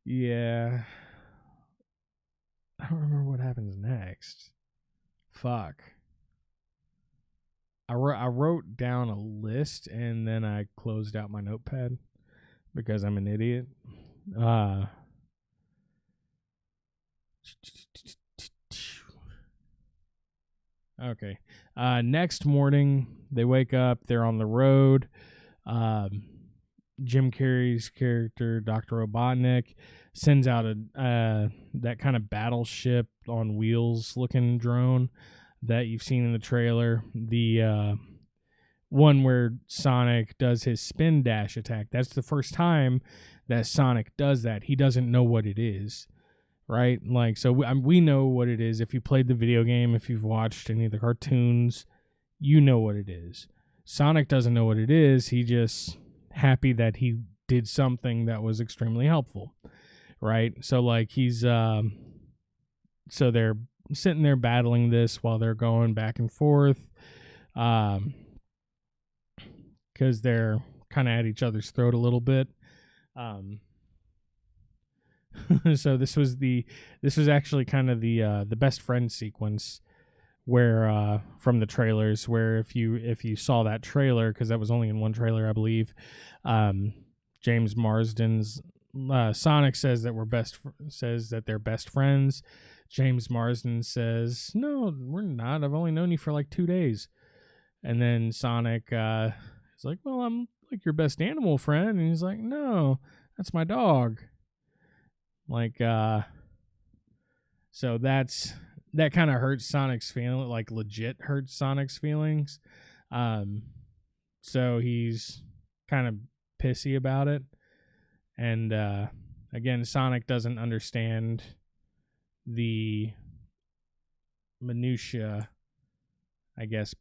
A: yeah, I don't remember what happens next. Fuck. I wrote down a list, and then I closed out my notepad because I'm an idiot. Okay. Next morning, they wake up. They're on the road. Jim Carrey's character, Dr. Robotnik, sends out that kind of battleship on wheels looking drone that you've seen in the trailer. The one where Sonic does his spin dash attack. That's the first time that Sonic does that. He doesn't know what it is. Right? Like, so we know what it is. If you played the video game, if you've watched any of the cartoons, you know what it is. Sonic doesn't know what it is. He just happy that he did something that was extremely helpful. Right? So, like, he's, so they're sitting there battling this while they're going back and forth. Because they're kind of at each other's throat a little bit. So this was actually kind of the best friend sequence where from the trailers, where if you saw that trailer, because that was only in one trailer, I believe, James Marsden's Sonic says that they're best friends. James Marsden says, "No, we're not. I've only known you for like 2 days." And then Sonic is like, "Well, I'm like your best animal friend." And he's like, "No, that's my dog." Like, so that kind of hurts Sonic's feeling, like legit hurts Sonic's feelings. So he's kind of pissy about it. And again, Sonic doesn't understand the minutia, I guess,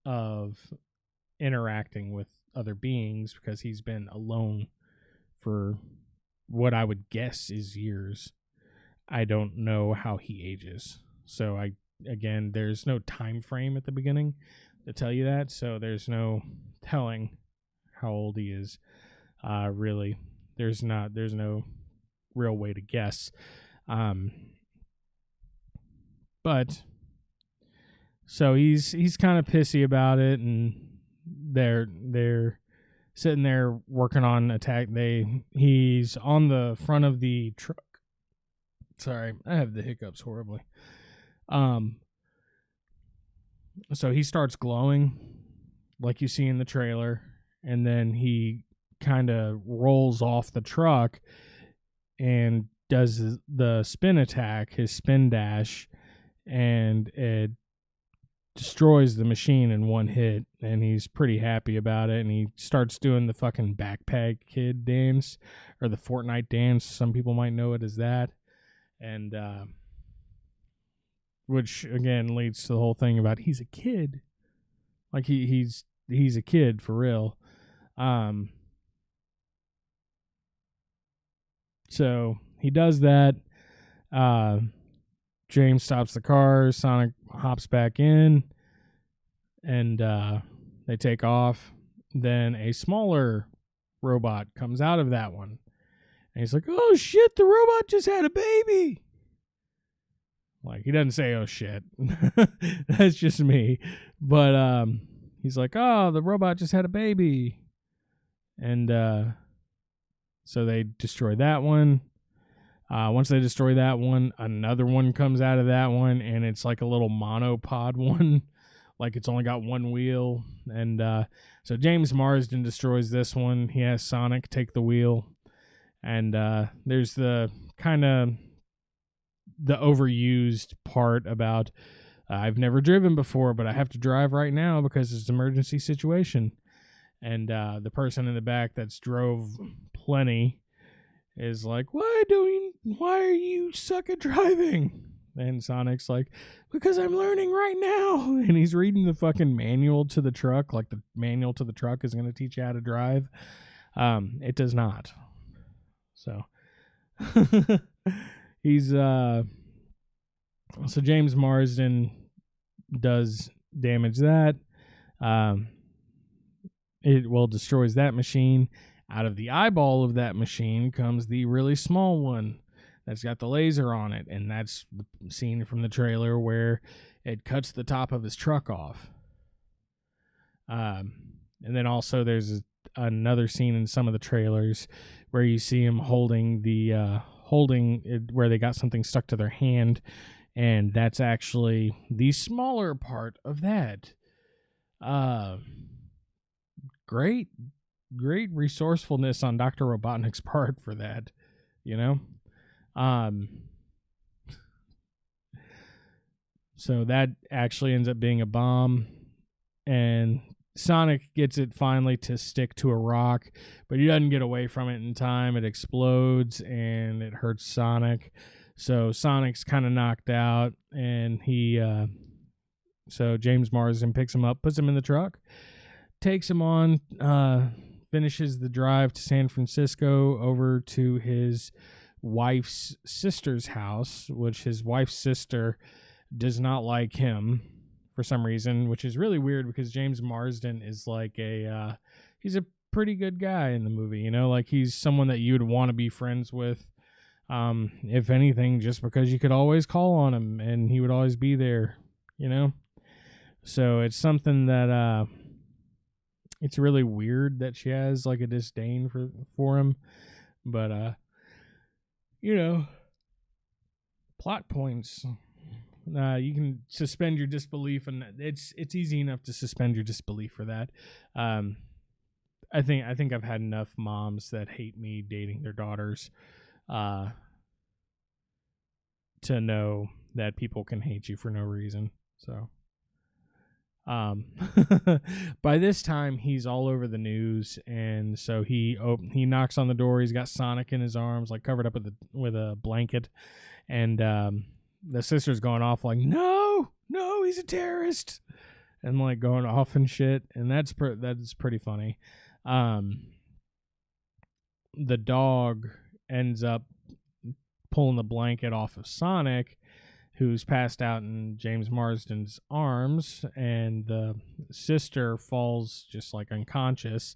A: of interacting with other beings, because he's been alone for what I would guess is years. I don't know how he ages. So there's no time frame at the beginning to tell you that. So there's no telling how old he is. Really, there's no real way to guess. But so he's kind of pissy about it, and they're sitting there working on attack. He's on the front of the truck. Sorry, I have the hiccups horribly. So he starts glowing like you see in the trailer, and then he kind of rolls off the truck and does the spin attack, his spin dash, and it destroys the machine in one hit, and he's pretty happy about it. And he starts doing the fucking backpack kid dance, or the Fortnite dance. Some people might know it as that. And which again leads to the whole thing about he's a kid, like he's a kid for real. So he does that. James stops the car. Sonic hops back in, and they take off. Then a smaller robot comes out of that one. And he's like, "Oh shit, the robot just had a baby." Like, he doesn't say, "Oh shit." That's just me. But he's like, "Oh, the robot just had a baby." And so they destroy that one. Once they destroy that one, another one comes out of that one, and it's like a little monopod one. Like, it's only got one wheel. And so James Marsden destroys this one. He has Sonic take the wheel. And there's the kind of the overused part about I've never driven before, but I have to drive right now because it's an emergency situation. And the person in the back that's drove plenty is like, why are you suck at driving? And Sonic's like, because I'm learning right now. And he's reading the fucking manual to the truck, like the manual to the truck is going to teach you how to drive. It does not. So he's so James Marsden does damage that. It destroys that machine. Out of the eyeball of that machine comes the really small one that's got the laser on it, and that's the scene from the trailer where it cuts the top of his truck off. And then also there's another scene in some of the trailers where you see him holding it, where they got something stuck to their hand, and that's actually the smaller part of that. Great resourcefulness on Dr. Robotnik's part for that, you know? So that actually ends up being a bomb, and Sonic gets it finally to stick to a rock, but he doesn't get away from it in time. It explodes, and it hurts Sonic. So Sonic's kind of knocked out, and so James Marsden picks him up, puts him in the truck, takes him on, finishes the drive to San Francisco over to his wife's sister's house, which his wife's sister does not like him for some reason, which is really weird because James Marsden is like he's a pretty good guy in the movie, you know, like he's someone that you would want to be friends with. If anything, just because you could always call on him and he would always be there, you know? So it's something that it's really weird that she has like a disdain for him. But you know, plot points. You can suspend your disbelief, and it's easy enough to suspend your disbelief for that. I think I've had enough moms that hate me dating their daughters to know that people can hate you for no reason. So by this time he's all over the news, and so he knocks on the door. He's got Sonic in his arms, like covered up with a blanket, and the sister's going off like, no, he's a terrorist, and like going off and shit, and that's pretty funny. The dog ends up pulling the blanket off of Sonic, who's passed out in James Marsden's arms, and the sister falls just like unconscious.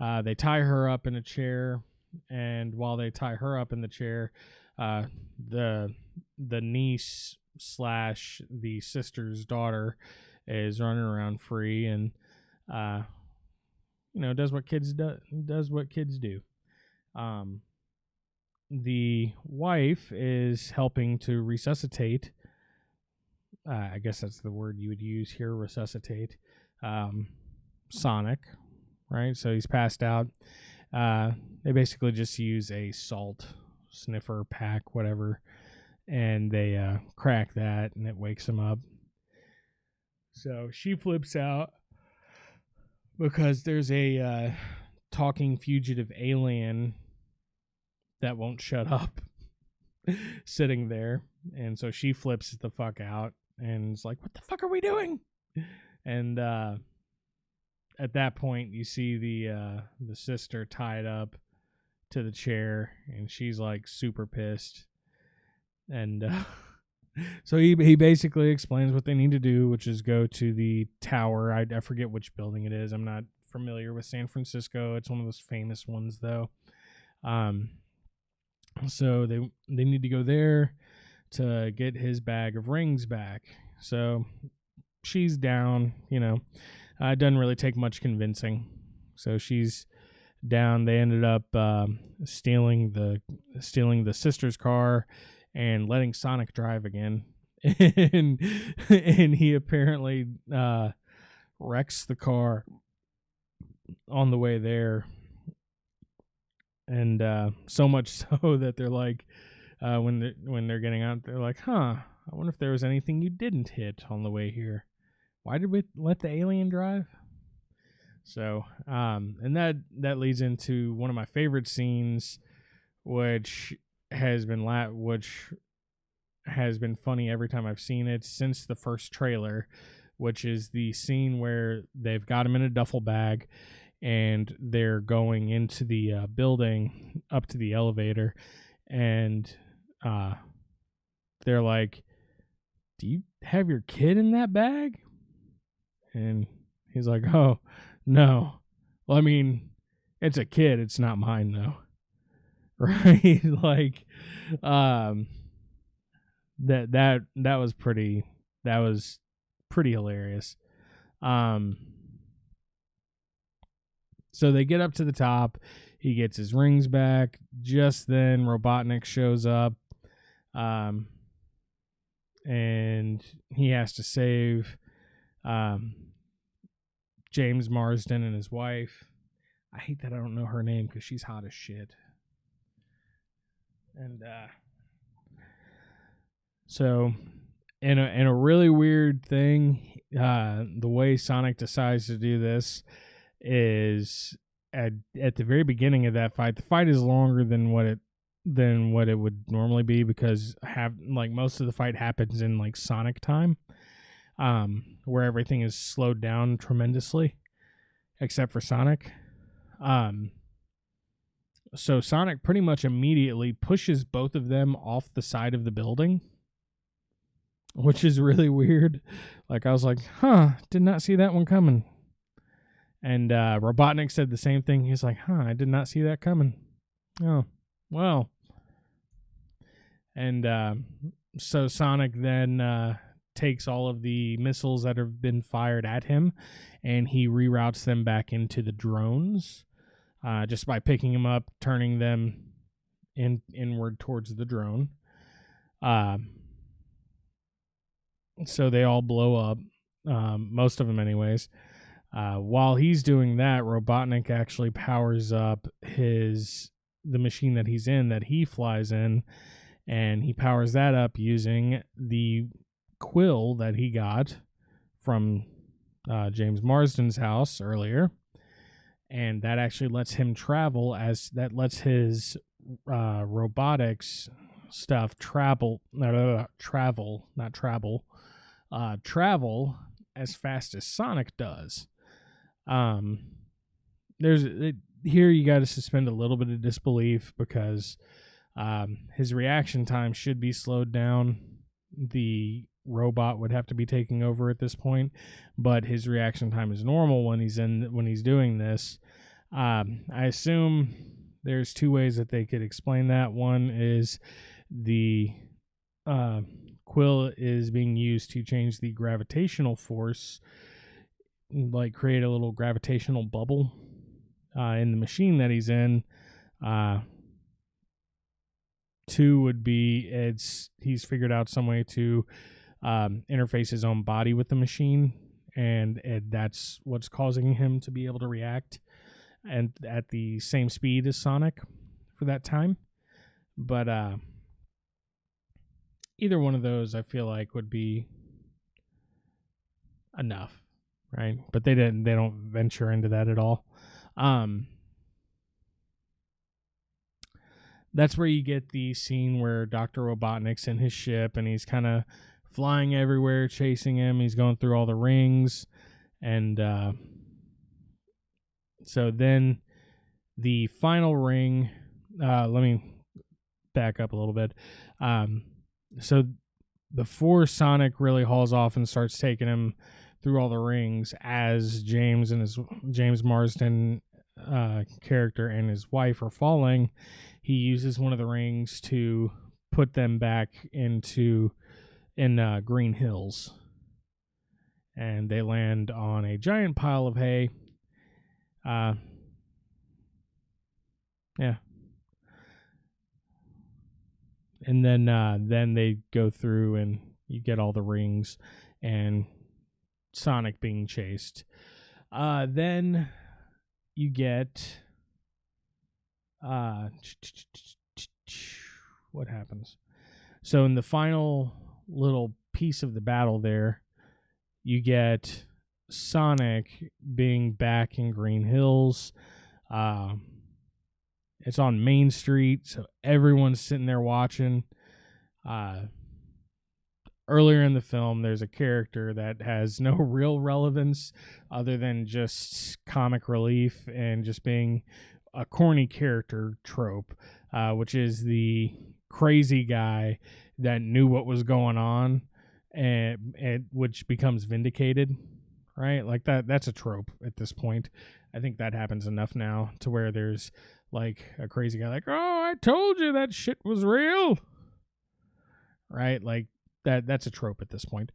A: They tie her up in a chair, and while they tie her up in the chair, the niece / the sister's daughter is running around free, and does what kids do. The wife is helping to resuscitate. I guess that's the word you would use here, resuscitate. Sonic, right? So he's passed out. They basically just use a salt sniffer pack, whatever, and they crack that, and it wakes him up. So she flips out because there's a talking fugitive alien that won't shut up sitting there, and so she flips the fuck out and is like, what the fuck are we doing? And at that point you see the sister tied up to the chair, and she's like super pissed, and so he basically explains what they need to do, which is go to the tower. I forget which building it is. I'm not familiar with San Francisco. It's one of those famous ones though. So they need to go there to get his bag of rings back. So she's down, it doesn't really take much convincing. So she's down. They ended up stealing the sister's car and letting Sonic drive again. and he apparently wrecks the car on the way there. And so much so that they're like, when they're getting out, they're like, I wonder if there was anything you didn't hit on the way here. Why did we let the alien drive? So, and that leads into one of my favorite scenes, which has been funny every time I've seen it since the first trailer, which is the scene where they've got him in a duffel bag, and they're going into the building up to the elevator, and they're like, do you have your kid in that bag? And he's like, oh, no. Well, I mean, it's a kid. It's not mine, though. Right? Like, that was pretty hilarious. So they get up to the top. He gets his rings back. Just then, Robotnik shows up. And he has to save James Marsden and his wife. I hate that I don't know her name because she's hot as shit. And so in a really weird thing, the way Sonic decides to do this is at the very beginning of that fight. The fight is longer than what it would normally be, because most of the fight happens in like Sonic time, where everything is slowed down tremendously, except for Sonic. So Sonic pretty much immediately pushes both of them off the side of the building, which is really weird. Like, I was like, did not see that one coming. And Robotnik said the same thing. He's like, I did not see that coming. Oh, well. And so Sonic then takes all of the missiles that have been fired at him, and he reroutes them back into the drones just by picking them up, turning them inward towards the drone. So they all blow up, most of them anyways. While he's doing that, Robotnik actually powers up the machine that he's in, that he flies in, and he powers that up using the quill that he got from James Marsden's house earlier. And that actually lets him travel, as that lets his robotics stuff travel as fast as Sonic does. Here you got to suspend a little bit of disbelief, because his reaction time should be slowed down. The robot would have to be taking over at this point, but his reaction time is normal when he's doing this. I assume there's two ways that they could explain that. One is the quill is being used to change the gravitational force, like create a little gravitational bubble in the machine that he's in. Two would be he's figured out some way to interface his own body with the machine, and that's what's causing him to be able to react and at the same speed as Sonic for that time. But either one of those I feel like would be enough, right? But they don't venture into that at all. That's where you get the scene where Dr. Robotnik's in his ship and he's kind of flying everywhere, chasing him. He's going through all the rings. And so then the final ring, let me back up a little bit. So before Sonic really hauls off and starts taking him through all the rings, as James Marsden character and his wife are falling, he uses one of the rings to put them back in Green Hills, and they land on a giant pile of hay. Yeah. And then they go through and you get all the rings and Sonic being chased. Then you get what happens? So in the final little piece of the battle there, you get Sonic being back in Green Hills. It's on Main Street, so everyone's sitting there watching. Earlier in the film, there's a character that has no real relevance other than just comic relief and just being a corny character trope, which is the crazy guy that knew what was going on and which becomes vindicated, right? Like that's a trope at this point. I think that happens enough now to where there's like a crazy guy like, oh, I told you that shit was real, right? Like that's a trope at this point.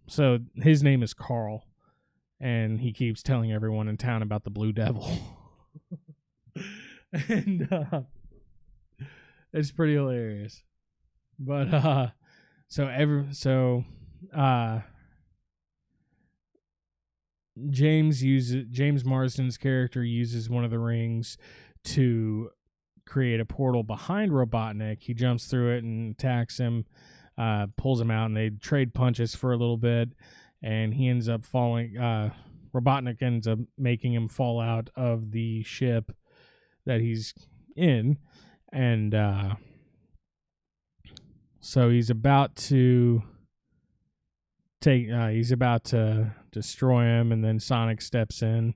A: So his name is Carl, and he keeps telling everyone in town about the Blue Devil. And it's pretty hilarious. But James Marsden's character uses one of the rings to create a portal behind Robotnik. He jumps through it and attacks him, pulls him out, and they trade punches for a little bit, and he ends up falling. Robotnik ends up making him fall out of the ship that he's in, and so he's about to destroy him, and then Sonic steps in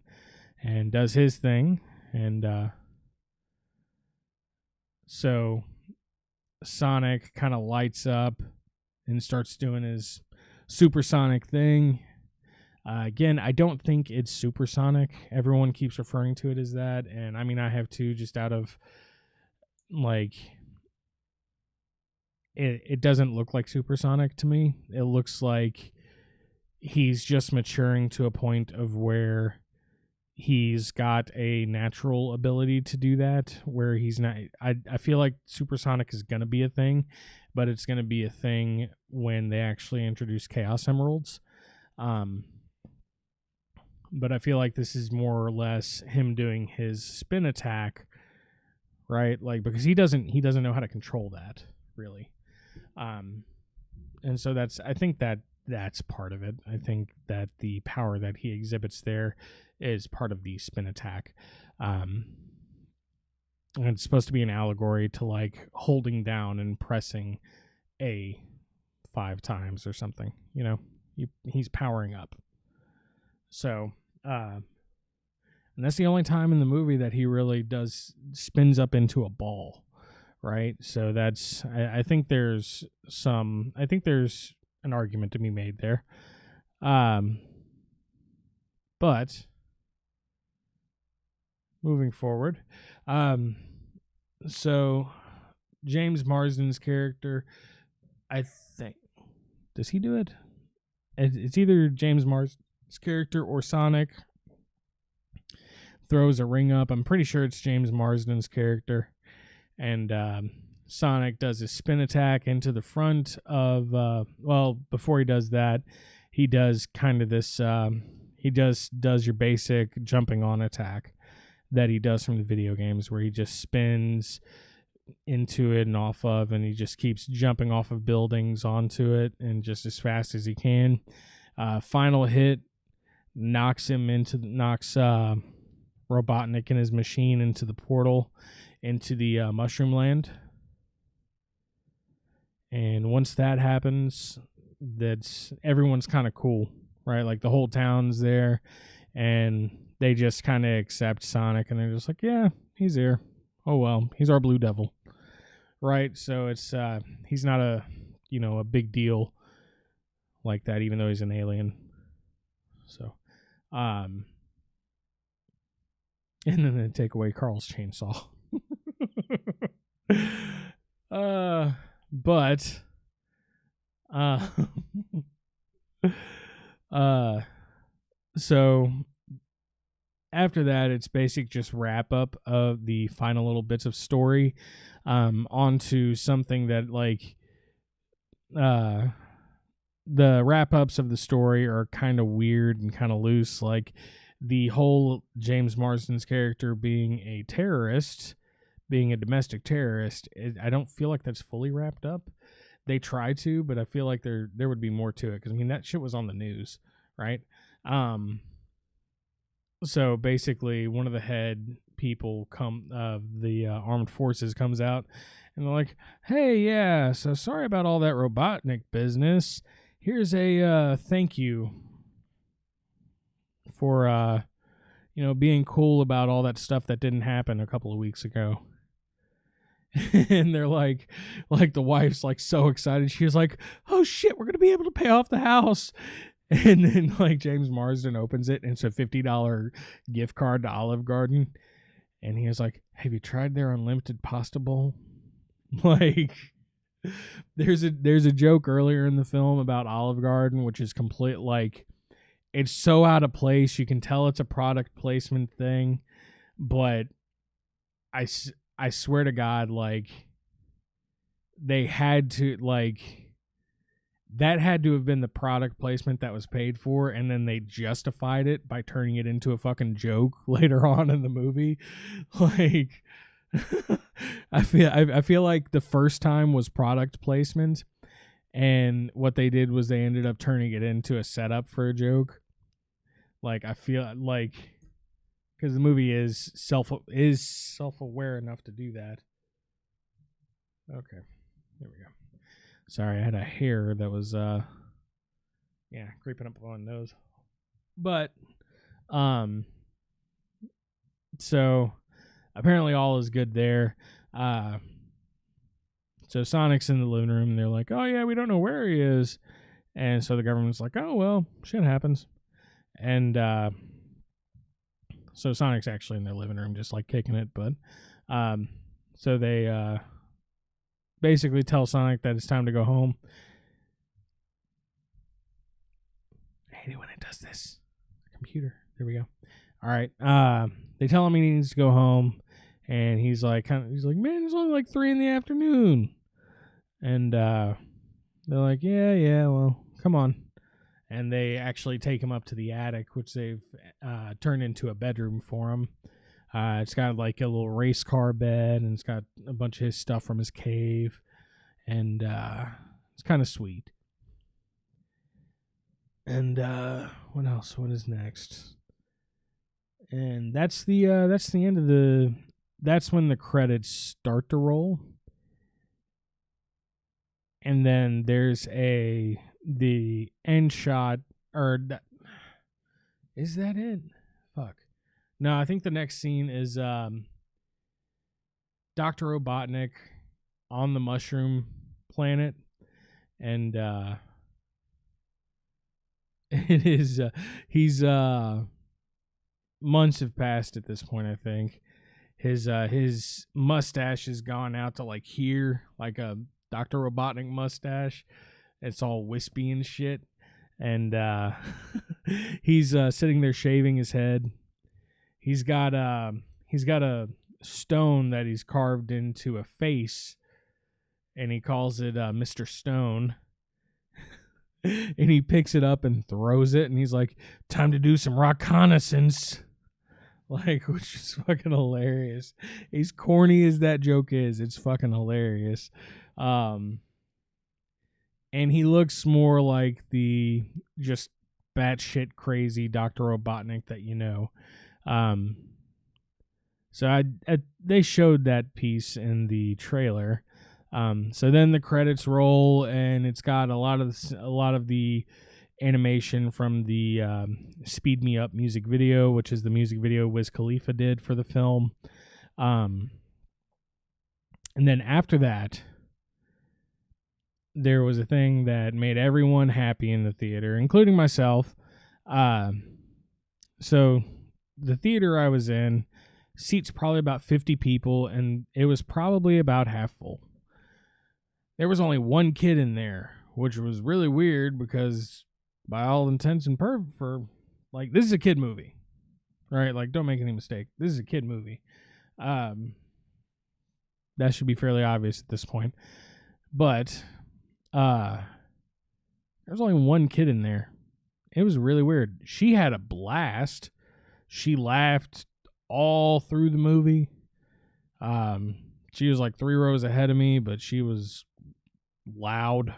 A: and does his thing, and so Sonic kind of lights up and starts doing his supersonic thing. Again, I don't think it's supersonic. Everyone keeps referring to it as that, and I mean, I have too, just out of like it doesn't look like supersonic to me. It looks like he's just maturing to a point of where he's got a natural ability to do that, where he's not. I feel like supersonic is going to be a thing, but it's going to be a thing when they actually introduce Chaos Emeralds. But I feel like this is more or less him doing his spin attack, right? Like, because he doesn't know how to control that really. And so I think that's part of it. I think that the power that he exhibits there is part of the spin attack. And it's supposed to be an allegory to like holding down and pressing A 5 times or something, he's powering up. So, and that's the only time in the movie that he really spins up into a ball. Right. So I think there's an argument to be made there. But moving forward, so James Marsden's character, I think, does he do it? It's either James Marsden's character or Sonic throws a ring up. I'm pretty sure it's James Marsden's character. And Sonic does his spin attack into the front of, before he does that, he does kind of this, he just does your basic jumping on attack that he does from the video games, where he just spins into it and off of, and he just keeps jumping off of buildings onto it and just as fast as he can. Final hit knocks Robotnik and his machine into the portal, into the Mushroom Land. And once that happens, everyone's kind of cool, right? Like the whole town's there, and they just kind of accept Sonic, and they're just like, yeah, he's here. Oh well, he's our Blue Devil, right? So it's he's not a big deal like that, even though he's an alien. So, and then they take away Carl's chainsaw. But so after that, it's basic just wrap up of the final little bits of story, onto something that like the wrap ups of the story are kind of weird and kind of loose, like the whole James Marsden's character being a terrorist, being a domestic terrorist. I don't feel like that's fully wrapped up. They try to, but I feel like there would be more to it, because I mean that shit was on the news, right? So basically, one of the head people the armed forces comes out, and they're like, "Hey, yeah, so sorry about all that Robotnik business. Here's a thank you for being cool about all that stuff that didn't happen a couple of weeks ago." And they're like the wife's like so excited. She's like, "Oh shit, we're gonna be able to pay off the house." And then like James Marsden opens it, and it's a $50 gift card to Olive Garden. And he was like, "Have you tried their unlimited pasta bowl?" Like, there's a joke earlier in the film about Olive Garden, which is complete, like, it's so out of place. You can tell it's a product placement thing, but I swear to God, like, they had to, like, that had to have been the product placement that was paid for, and then they justified it by turning it into a fucking joke later on in the movie. Like, I feel like the first time was product placement, and what they did was they ended up turning it into a setup for a joke. Like, I feel like, because the movie is self-aware enough to do that. Okay, there we go. Sorry, I had a hair that was creeping up on my nose. But so apparently all is good there. So Sonic's in the lunar room, and they're like, "Oh yeah, we don't know where he is." And so the government's like, "Oh well, shit happens." And so Sonic's actually in their living room just like kicking it, but so they basically tell Sonic that it's time to go home. I hate it when it does this. Computer. There we go. All right. They tell him he needs to go home, and he's like, man, it's only like 3 PM. And they're like, yeah, well, come on. And they actually take him up to the attic, which they've turned into a bedroom for him. It's got like a little race car bed, and it's got a bunch of his stuff from his cave, and it's kind of sweet. And what else? What is next? And that's the end of the. That's when the credits start to roll. And then there's the end shot, or is that it? Fuck. No, I think the next scene is Dr. Robotnik on the mushroom planet, and it is he's months have passed at this point. I think his mustache has gone out to like here, like a Dr. Robotnik mustache. It's all wispy and shit. And he's sitting there shaving his head. He's got a stone that he's carved into a face, and he calls it Mr. Stone. And he picks it up and throws it, and he's like, "Time to do some reconnaissance." Like, which is fucking hilarious. As corny as that joke is, it's fucking hilarious. And he looks more like the just batshit crazy Dr. Robotnik that you know. So they showed that piece in the trailer. So then the credits roll, and it's got a lot of the animation from the Speed Me Up music video, which is the music video Wiz Khalifa did for the film. And then after that, there was a thing that made everyone happy in the theater, including myself. So the theater I was in seats probably about 50 people, and it was probably about half full. There was only one kid in there, which was really weird because by all intents and purposes, like, this is a kid movie, right? Like, don't make any mistake. This is a kid movie. That should be fairly obvious at this point. But there's only one kid in there. It was really weird. She had a blast. She laughed all through the movie. She was like 3 rows ahead of me, but she was loud.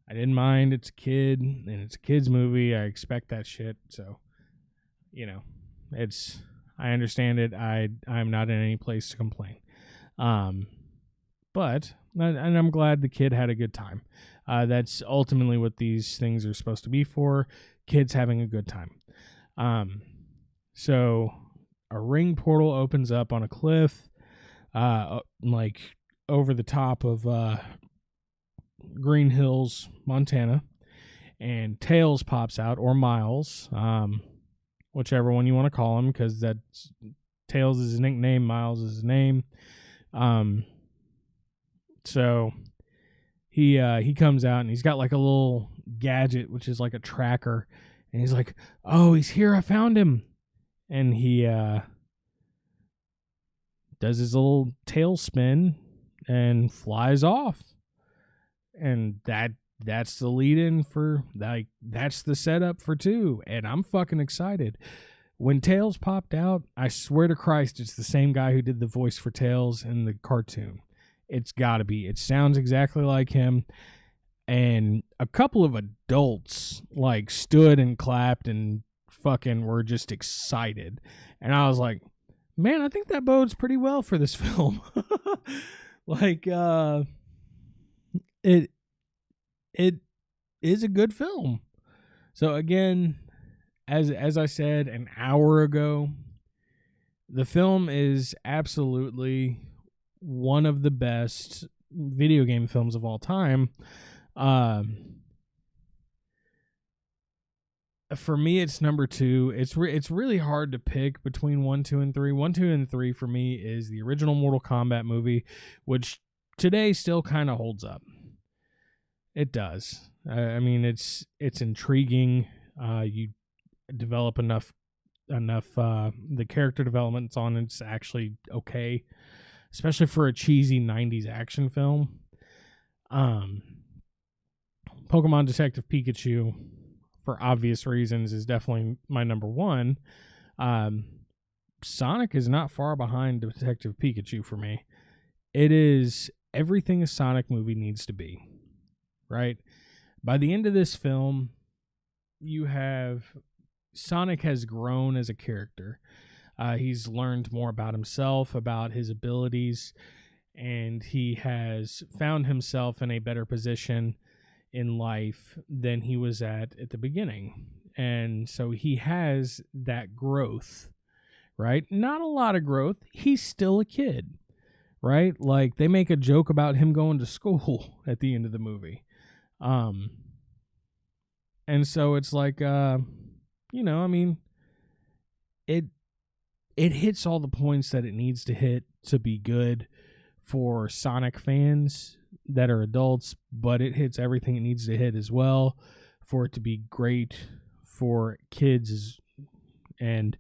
A: I didn't mind. It's a kid, and it's a kid's movie. I expect that shit. So, you know, I understand it. I'm not in any place to complain. But and I'm glad the kid had a good time. That's ultimately what these things are supposed to be for. Kids having a good time. So a ring portal opens up on a cliff, like over the top of Green Hills, Montana, and Tails pops out, or Miles, whichever one you want to call him, because that's Tails is his nickname, Miles is his name. So he comes out, and he's got like a little gadget, which is like a tracker, and he's like, "Oh, he's here! I found him!" And he does his little tail spin and flies off. And that's the lead-in for, like, that's the setup for 2, and I'm fucking excited. When Tails popped out, I swear to Christ, it's the same guy who did the voice for Tails in the cartoon. It's got to be. It sounds exactly like him. And a couple of adults, like, stood and clapped and fucking were just excited. And I was like, man, I think that bodes pretty well for this film. Like, it is a good film. So again, as I said an hour ago, the film is absolutely one of the best video game films of all time. For me, it's number 2. It's really hard to pick between 1, 2, and 3. 1, 2, and 3 for me is the original Mortal Kombat movie, which today still kind of holds up. It does. I mean, it's intriguing. You develop enough the character development's on it's actually okay, especially for a cheesy 90s action film. Pokemon Detective Pikachu, for obvious reasons, is definitely my number 1. Sonic is not far behind Detective Pikachu for me. It is everything a Sonic movie needs to be, right? By the end of this film, Sonic has grown as a character. He's learned more about himself, about his abilities, and he has found himself in a better position in life than he was at the beginning. And so he has that growth, right? Not a lot of growth. He's still a kid, right? Like, they make a joke about him going to school at the end of the movie. And so it's like, I mean, it hits all the points that it needs to hit to be good for Sonic fans that are adults, but it hits everything it needs to hit as well for it to be great for kids. And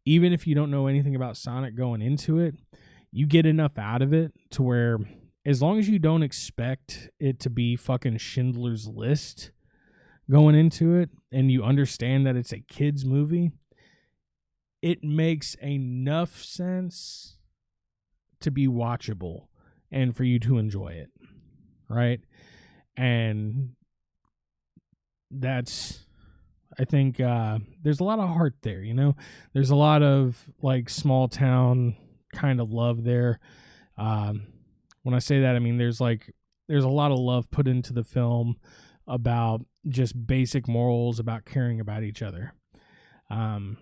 A: even if you don't know anything about Sonic going into it, you get enough out of it to where, as long as you don't expect it to be fucking Schindler's List going into it, and you understand that it's a kid's movie, it makes enough sense to be watchable and for you to enjoy it, right? And that's, I think, there's a lot of heart there, there's a lot of like small town kind of love there. When I say that, I mean there's a lot of love put into the film about just basic morals, about caring about each other, and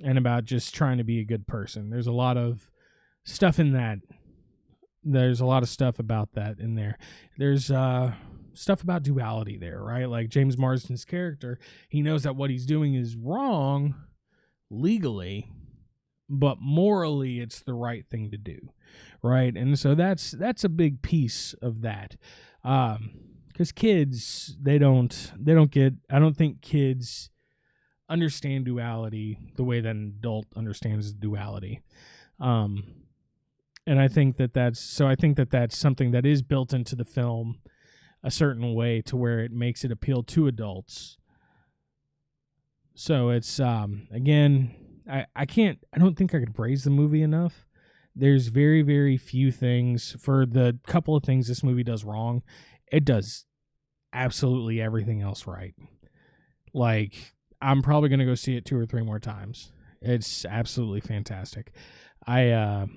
A: about just trying to be a good person. There's a lot of stuff in that. There's a lot of stuff about that in there. There's stuff about duality there, right? Like James Marsden's character, he knows that what he's doing is wrong legally, but morally it's the right thing to do, right? And so that's a big piece of that. Because kids, they don't get, I don't think kids understand duality the way that an adult understands duality. And I think that's something that is built into the film a certain way to where it makes it appeal to adults. So it's, again, I don't think I could praise the movie enough. There's very, very few things. For the couple of things this movie does wrong, it does absolutely everything else right. Like, I'm probably going to go see it 2 or 3 more times. It's absolutely fantastic. I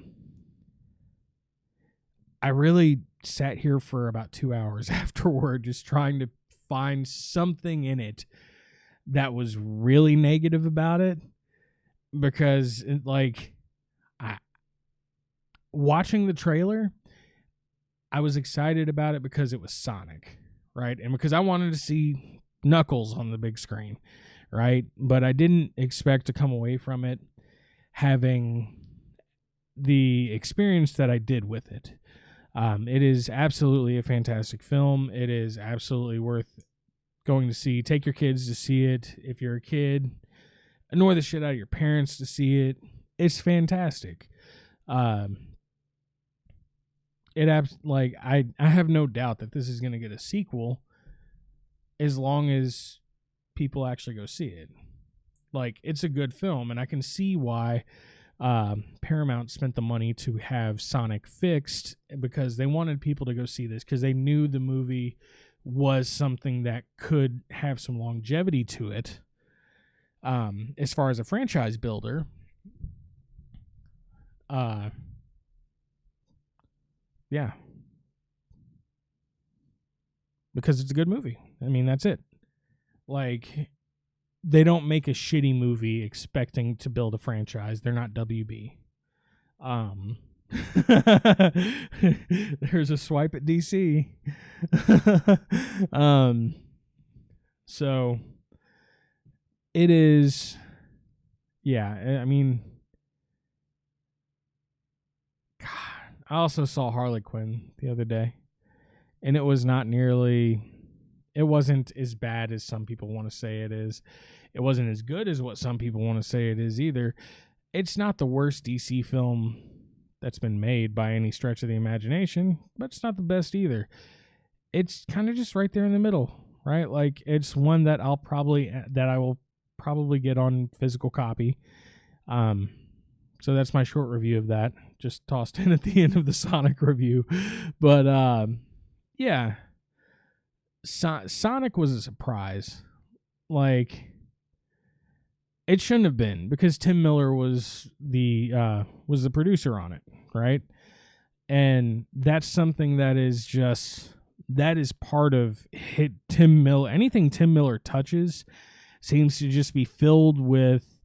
A: really sat here for about 2 hours afterward just trying to find something in it that was really negative about it, because watching the trailer, I was excited about it because it was Sonic, right? And because I wanted to see Knuckles on the big screen, right? But I didn't expect to come away from it having the experience that I did with it. It is absolutely a fantastic film. It is absolutely worth going to see. Take your kids to see it. If you're a kid, annoy the shit out of your parents to see it. It's fantastic. I have no doubt that this is going to get a sequel as long as people actually go see it. Like, it's a good film, and I can see why Paramount spent the money to have Sonic fixed, because they wanted people to go see this because they knew the movie was something that could have some longevity to it. As far as a franchise builder, yeah, because it's a good movie. I mean, that's it. Like, they don't make a shitty movie expecting to build a franchise. They're not WB. There's a swipe at DC. So it is, yeah, I mean, God, I also saw Harley Quinn the other day, and it was not nearly, it wasn't as bad as some people want to say it is. It wasn't as good as what some people want to say it is either. It's not the worst DC film that's been made by any stretch of the imagination, but it's not the best either. It's kind of just right there in the middle, right? Like, it's one that I will probably get on physical copy. So that's my short review of that. Just tossed in at the end of the Sonic review. But yeah, Sonic was a surprise. Like, it shouldn't have been, because Tim Miller was the producer on it, right? And that's something that is part of Tim Miller. Anything Tim Miller touches seems to just be filled with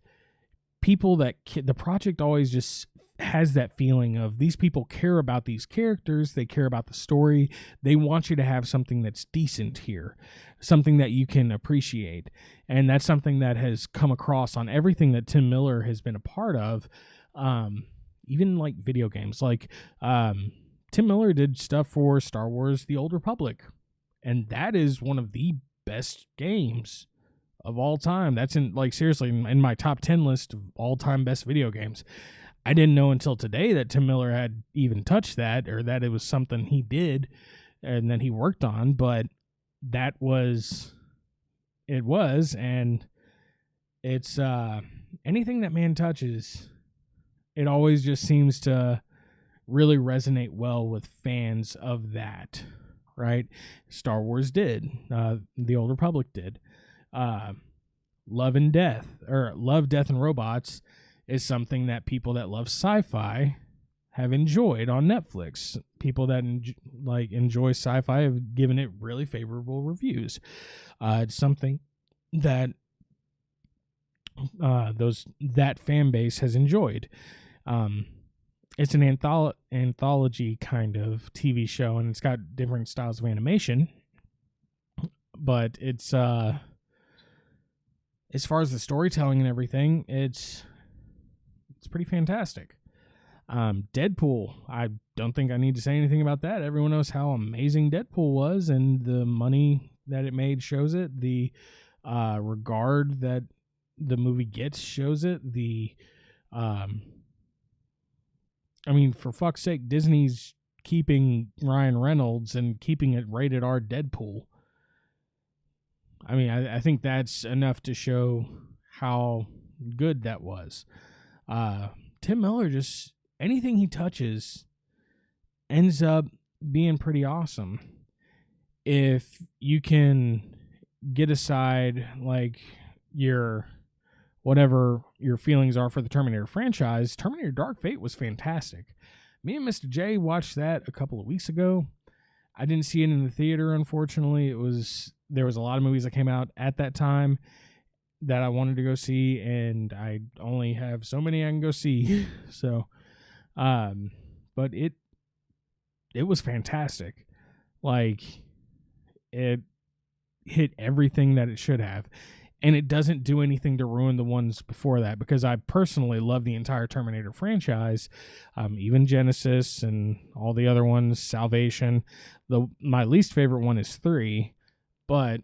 A: people that the project always just has that feeling of, these people care about these characters, they care about the story, they want you to have something that's decent here, something that you can appreciate. And that's something that has come across on everything that Tim Miller has been a part of, even like video games. Like, Tim Miller did stuff for Star Wars The Old Republic, and that is one of the best games of all time. That's seriously in my top 10 list of all-time best video games. I didn't know until today that Tim Miller had even touched that, or that it was something he did and that he worked on, but it was, and it's anything that man touches, it always just seems to really resonate well with fans of that, right? Star Wars did, The Old Republic did. Love, Death, and Robots is something that people that love sci-fi have enjoyed on Netflix. People that enjoy sci-fi have given it really favorable reviews. It's something that that fan base has enjoyed. It's an anthology kind of TV show, and it's got different styles of animation, but it's as far as the storytelling and everything, it's pretty fantastic. Deadpool, I don't think I need to say anything about that. Everyone knows how amazing Deadpool was, and the money that it made shows it. The regard that the movie gets shows it. For fuck's sake, Disney's keeping Ryan Reynolds and keeping it rated R Deadpool. I think that's enough to show how good that was. Tim Miller, just anything he touches ends up being pretty awesome. If you can get aside whatever your feelings are for the Terminator franchise, Terminator Dark Fate was fantastic. Me and Mr. J watched that a couple of weeks ago. I didn't see it in the theater, unfortunately. There was a lot of movies that came out at that time that I wanted to go see, and I only have so many I can go see. So, but it was fantastic. It hit everything that it should have. And it doesn't do anything to ruin the ones before that, because I personally love the entire Terminator franchise, even Genesis and all the other ones, Salvation. My least favorite one is 3, but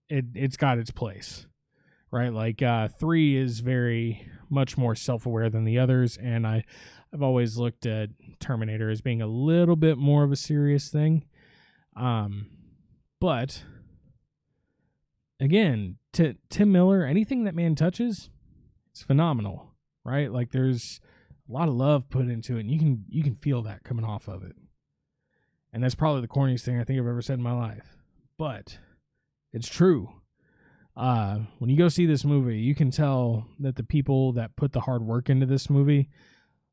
A: it's got its place, right? 3 is very much more self-aware than the others, and I've always looked at Terminator as being a little bit more of a serious thing. But again, to Tim Miller, anything that man touches, it's phenomenal, right? There's a lot of love put into it, and you can feel that coming off of it. And that's probably the corniest thing I think I've ever said in my life, but it's true. When you go see this movie, you can tell that the people that put the hard work into this movie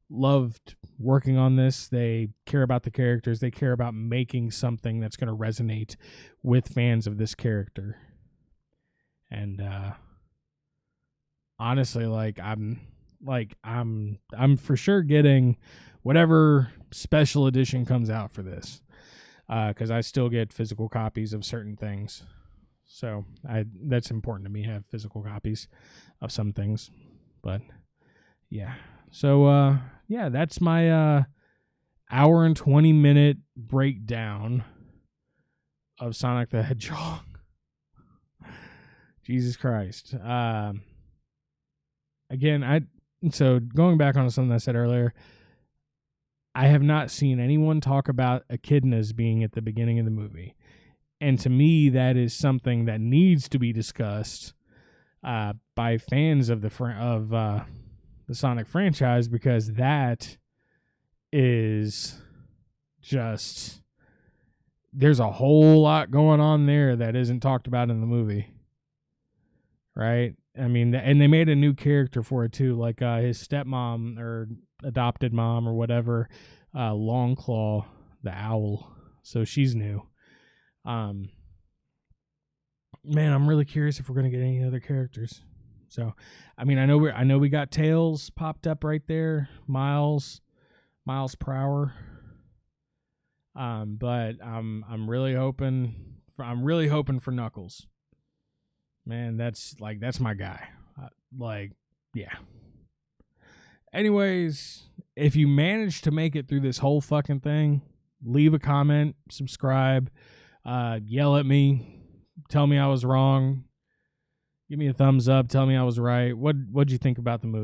A: loved working on this. They care about the characters. They care about making something that's going to resonate with fans of this character. And honestly, I'm for sure getting whatever special edition comes out for this, because I still get physical copies of certain things. So that's important to me, have physical copies of some things. But yeah. So yeah, that's my hour and 20-minute breakdown of Sonic the Hedgehog. Jesus Christ. Again, so going back on something I said earlier, I have not seen anyone talk about echidnas being at the beginning of the movie. And to me, that is something that needs to be discussed by fans of the Sonic franchise, because that is just, there's a whole lot going on there that isn't talked about in the movie, right? I mean, and they made a new character for it too, like his stepmom or adopted mom or whatever, Longclaw the owl. So she's new. Man, I'm really curious if we're gonna get any other characters. So, I mean, I know we got Tails popped up right there, Miles per hour. But I'm really hoping for Knuckles. Man, that's my guy. Yeah. Anyways, if you manage to make it through this whole fucking thing, leave a comment, subscribe, yell at me, tell me I was wrong, give me a thumbs up, tell me I was right. What'd you think about the movie?